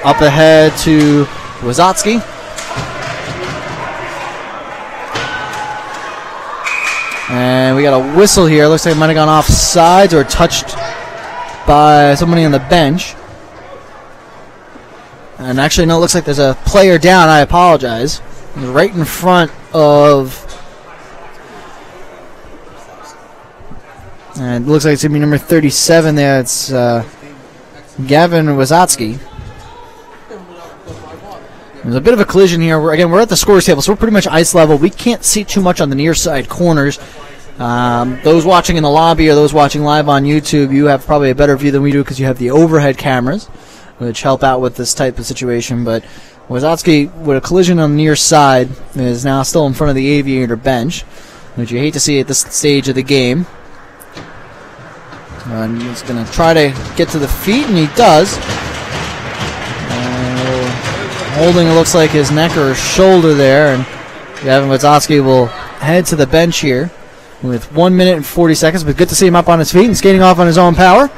Up ahead to Wazotsky. And we got a whistle here. Looks like it might have gone off sides or touched by somebody on the bench. And actually, no, it looks like there's a player down. I apologize. Right in front of... And it looks like it's going to be number 37 there. It's Gavin Wazotsky. There's a bit of a collision here. We're at the scores table, so we're pretty much ice level. We can't see too much on the near side corners. Those watching in the lobby or those watching live on YouTube, you have probably a better view than we do because you have the overhead cameras, which help out with this type of situation. But Wazotsky, with a collision on the near side, is now still in front of the Aviator bench, which you hate to see at this stage of the game. And he's going to try to get to the feet, and he does. Holding, it looks like his neck or his shoulder there, and Gavin Wadzowski will head to the bench here with 1 minute and 40 seconds, but good to see him up on his feet and skating off on his own power.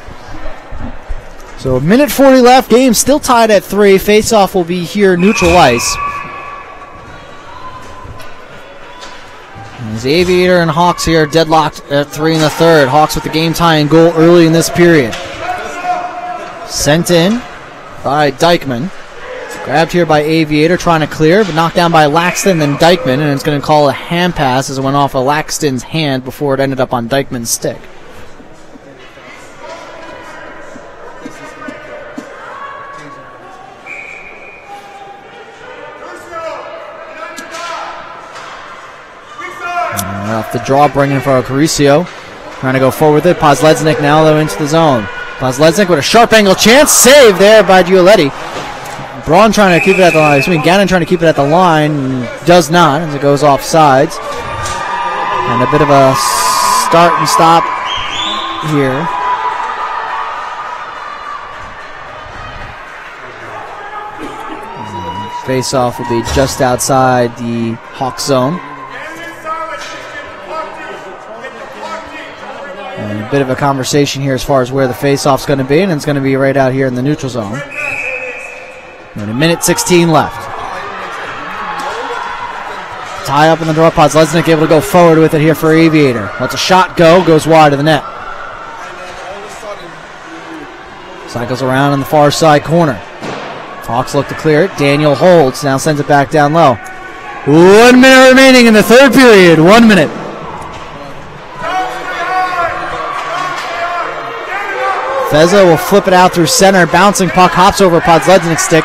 So a minute 40 left, game still tied at 3. Face-off will be here neutral ice. As the Aviator and Hawks here deadlocked at 3 in the third. Hawks with the game-tying goal early in this period. Sent in by Dykeman. Grabbed here by Aviator, trying to clear, but knocked down by Laxton, then Dykeman, and it's going to call a hand pass as it went off of Laxton's hand before it ended up on Dykeman's stick. Off the draw, bringing for Caricio. Trying to go forward with it. Pozlednik now, though, into the zone. Pozlednik with a sharp angle chance. Save there by Giuletti. Braun trying to keep it at the line. Gannon trying to keep it at the line. Does not as it goes off sides. And a bit of a start and stop here. Face-off will be just outside the Hawk zone. And a bit of a conversation here as far as where the face-off's going to be, and it's going to be right out here in the neutral zone. And a minute 16 left. Tie up in the draw. Pozlednik able to go forward with it here for Aviator. Lets a shot go, goes wide of the net. Cycles around in the far side corner. Hawks look to clear it. Daniel holds, now sends it back down low. 1 minute remaining in the third period. 1 minute. Feza will flip it out through center. Bouncing puck hops over Pozlednik's stick.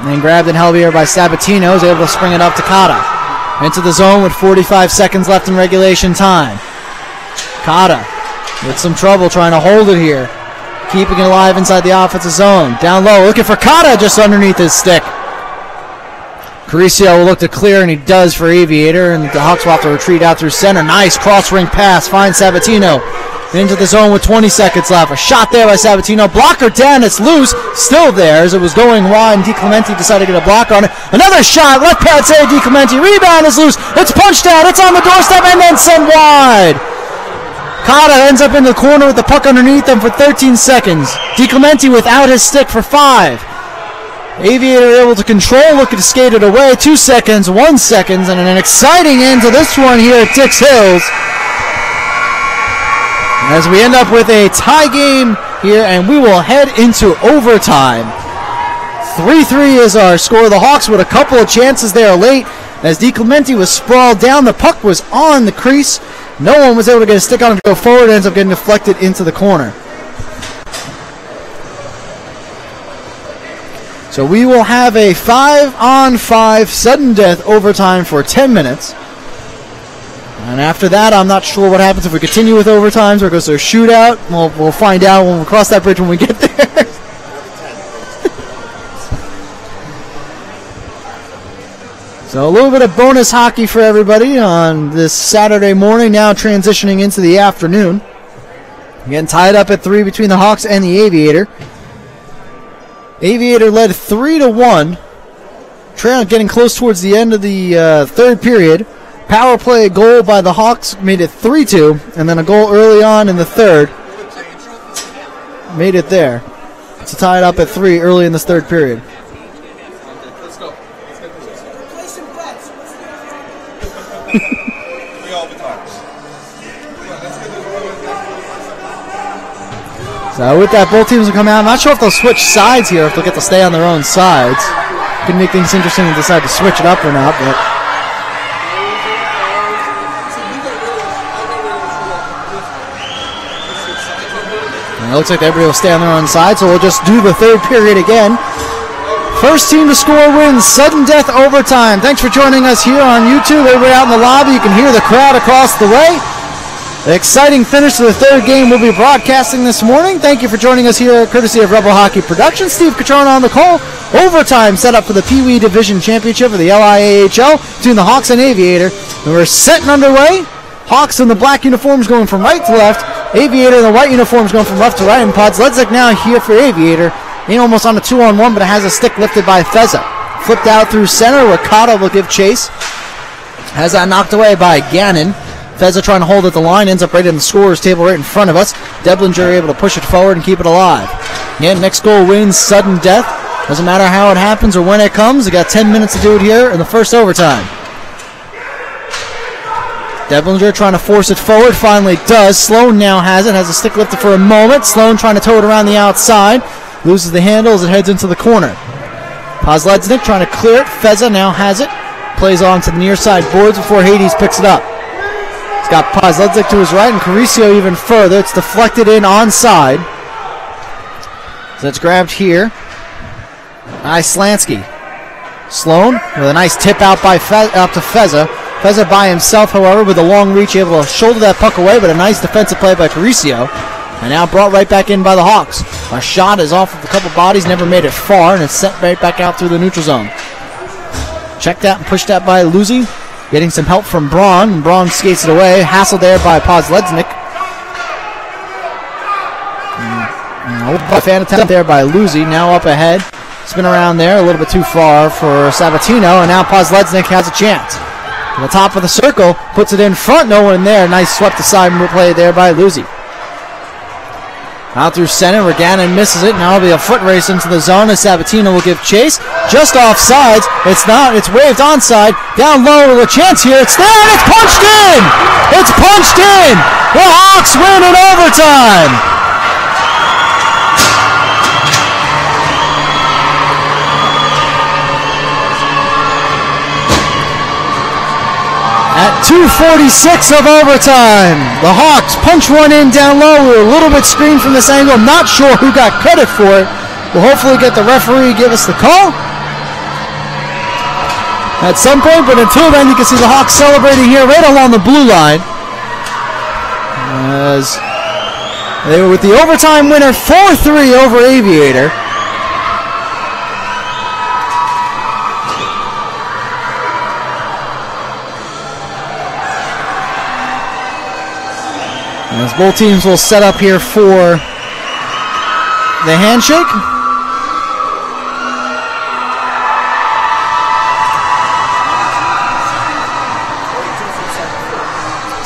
And then grabbed and held here by Sabatino. Is able to spring it up to Kata. Into the zone with 45 seconds left in regulation time. Kata with some trouble trying to hold it here. Keeping it alive inside the offensive zone. Down low, looking for Kata just underneath his stick. Caricio will look to clear, and he does for Aviator. And the Hawks will have to retreat out through center. Nice cross-ring pass. Finds Sabatino. Into the zone with 20 seconds left. A shot there by Sabatino. Blocker down. It's loose. Still there as it was going wide, and DiClemente decided to get a blocker on it. Another shot. Left pad save. DiClemente. Rebound is loose. It's punched out. It's on the doorstep and then sent wide. Kata ends up in the corner with the puck underneath him for 13 seconds. DiClemente without his stick for 5. Aviator able to control, looking to skate it away. 2 seconds, 1 second, and an exciting end to this one here at Dix Hills. As we end up with a tie game here, and we will head into overtime. 3-3 is our score. The Hawks with a couple of chances there late. As DiClemente was sprawled down, the puck was on the crease. No one was able to get a stick on it to go forward. It ends up getting deflected into the corner. So we will have a 5-on-5 sudden death overtime for 10 minutes. And after that, I'm not sure what happens if we continue with overtimes or goes to a shootout. We'll find out when we cross that bridge when we get there. So a little bit of bonus hockey for everybody on this Saturday morning, now transitioning into the afternoon. Getting tied up at 3 between the Hawks and the Aviator. Aviator led 3-1. Getting close towards the end of the third period. Power play goal by the Hawks made it 3-2, and then a goal early on in the third made it there to tie it up at 3 early in this third period. So with that, both teams will come out. I'm not sure if they'll switch sides here, if they'll get to stay on their own sides. Could make things interesting and decide to switch it up or not, but and it looks like everybody will stay on their own side, so we'll just do the third period again. First team to score wins, sudden death overtime. Thanks for joining us here on YouTube. Everybody out in the lobby, you can hear the crowd across the way. The exciting finish to the third game we'll be broadcasting this morning. Thank you for joining us here, courtesy of Rebel Hockey Productions. Steve Catrona on the call. Overtime set up for the Pee Wee Division Championship of the LIAHL between the Hawks and Aviator. And we're set and underway. Hawks in the black uniforms going from right to left. Aviator in the white uniforms going from left to right, and Podledznik now here for Aviator. In almost on a 2-on-1, but it has a stick lifted by Feza. Flipped out through center. Ricotta will give chase. Has that knocked away by Gannon. Feza trying to hold at the line, ends up right in the scorer's table right in front of us. Deblinger able to push it forward and keep it alive. Again, next goal wins sudden death. Doesn't matter how it happens or when it comes. We got 10 minutes to do it here in the first overtime. Deblinger trying to force it forward, finally does. Sloan now has it, has a stick lifted for a moment. Sloan trying to tow it around the outside. Loses the handle as it heads into the corner. Podledznik trying to clear it. Feza now has it. Plays on to the near side boards before Hades picks it up. He's got Podledznik to his right and Caricio even further. It's deflected in onside. So it's grabbed here by Slansky. Sloan with a nice tip out by up to Feza. Feza by himself, however, with a long reach, able to shoulder that puck away, but a nice defensive play by Caricio. And now brought right back in by the Hawks. A shot is off of a couple bodies, never made it far, and it's sent right back out through the neutral zone. Checked out and pushed out by Luzzi. Getting some help from Braun, and Braun skates it away. Hassled there by Podledznik. Fan attempt there by Luzzi, now up ahead. Spin around there, a little bit too far for Sabatino, and now Podledznik has a chance. To the top of the circle, puts it in front, no one there. Nice swept aside play there by Luzzi. Out through center, Reganin misses it. Now it'll be a foot race into the zone as Sabatino will give chase. Just off sides. It's not. It's waved onside. Down low with a chance here. It's there and it's punched in! It's punched in! The Hawks win in overtime! At 2:46 of overtime, the Hawks punch one in down low. We were a little bit screened from this angle. Not sure who got credit for it. We'll hopefully get the referee give us the call at some point, but until then, you can see the Hawks celebrating here right along the blue line as they were with the overtime winner 4-3 over Aviator. As both teams will set up here for the handshake.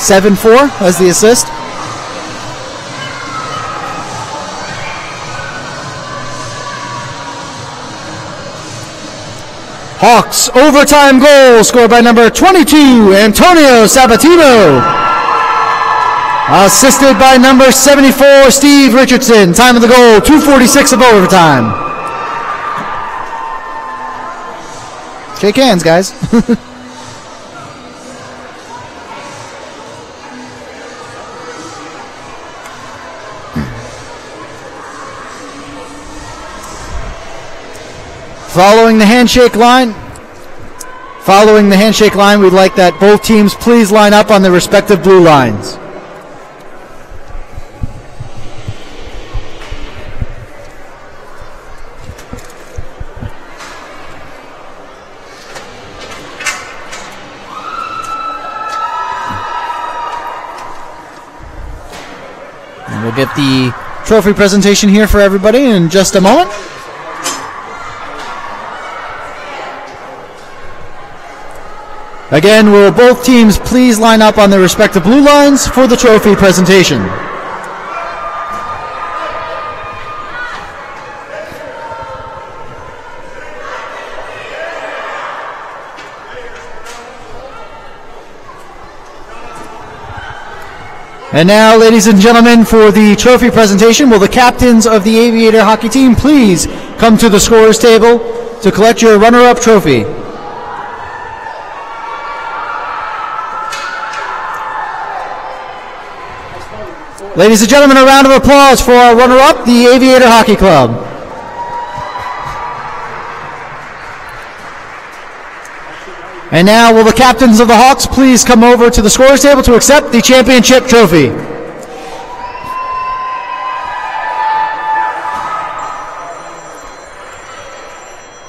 (7-4) as the assist. Hawks overtime goal scored by number 22, Antonio Sabatino. Assisted by number 74, Steve Richardson. Time of the goal, 2:46 of overtime. Shake hands, guys. Following the handshake line, we'd like that both teams please line up on their respective blue lines. We'll get the trophy presentation here for everybody in just a moment. Again, will both teams please line up on their respective blue lines for the trophy presentation. And now, ladies and gentlemen, for the trophy presentation, will the captains of the Aviator hockey team please come to the scorer's table to collect your runner-up trophy. Ladies and gentlemen, a round of applause for our runner-up, the Aviator Hockey Club. And now, will the captains of the Hawks please come over to the scorer's table to accept the championship trophy.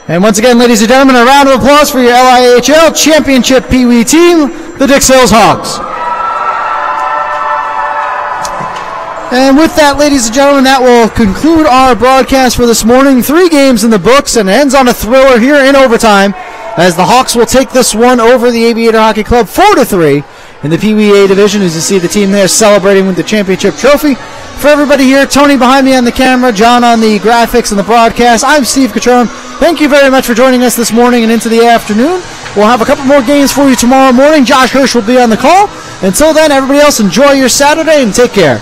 And once again, ladies and gentlemen, a round of applause for your LIAHL championship Pee Wee team, the Dix Hills Hawks. And with that, ladies and gentlemen, that will conclude our broadcast for this morning. 3 games in the books, and it ends on a thriller here in overtime, as the Hawks will take this one over the Aviator Hockey Club 4-3 in the Pee Wee A division, as you see the team there celebrating with the championship trophy. For everybody here, Tony behind me on the camera, John on the graphics and the broadcast, I'm Steve Catrone. Thank you very much for joining us this morning and into the afternoon. We'll have a couple more games for you tomorrow morning. Josh Hirsch will be on the call. Until then, everybody else, enjoy your Saturday and take care.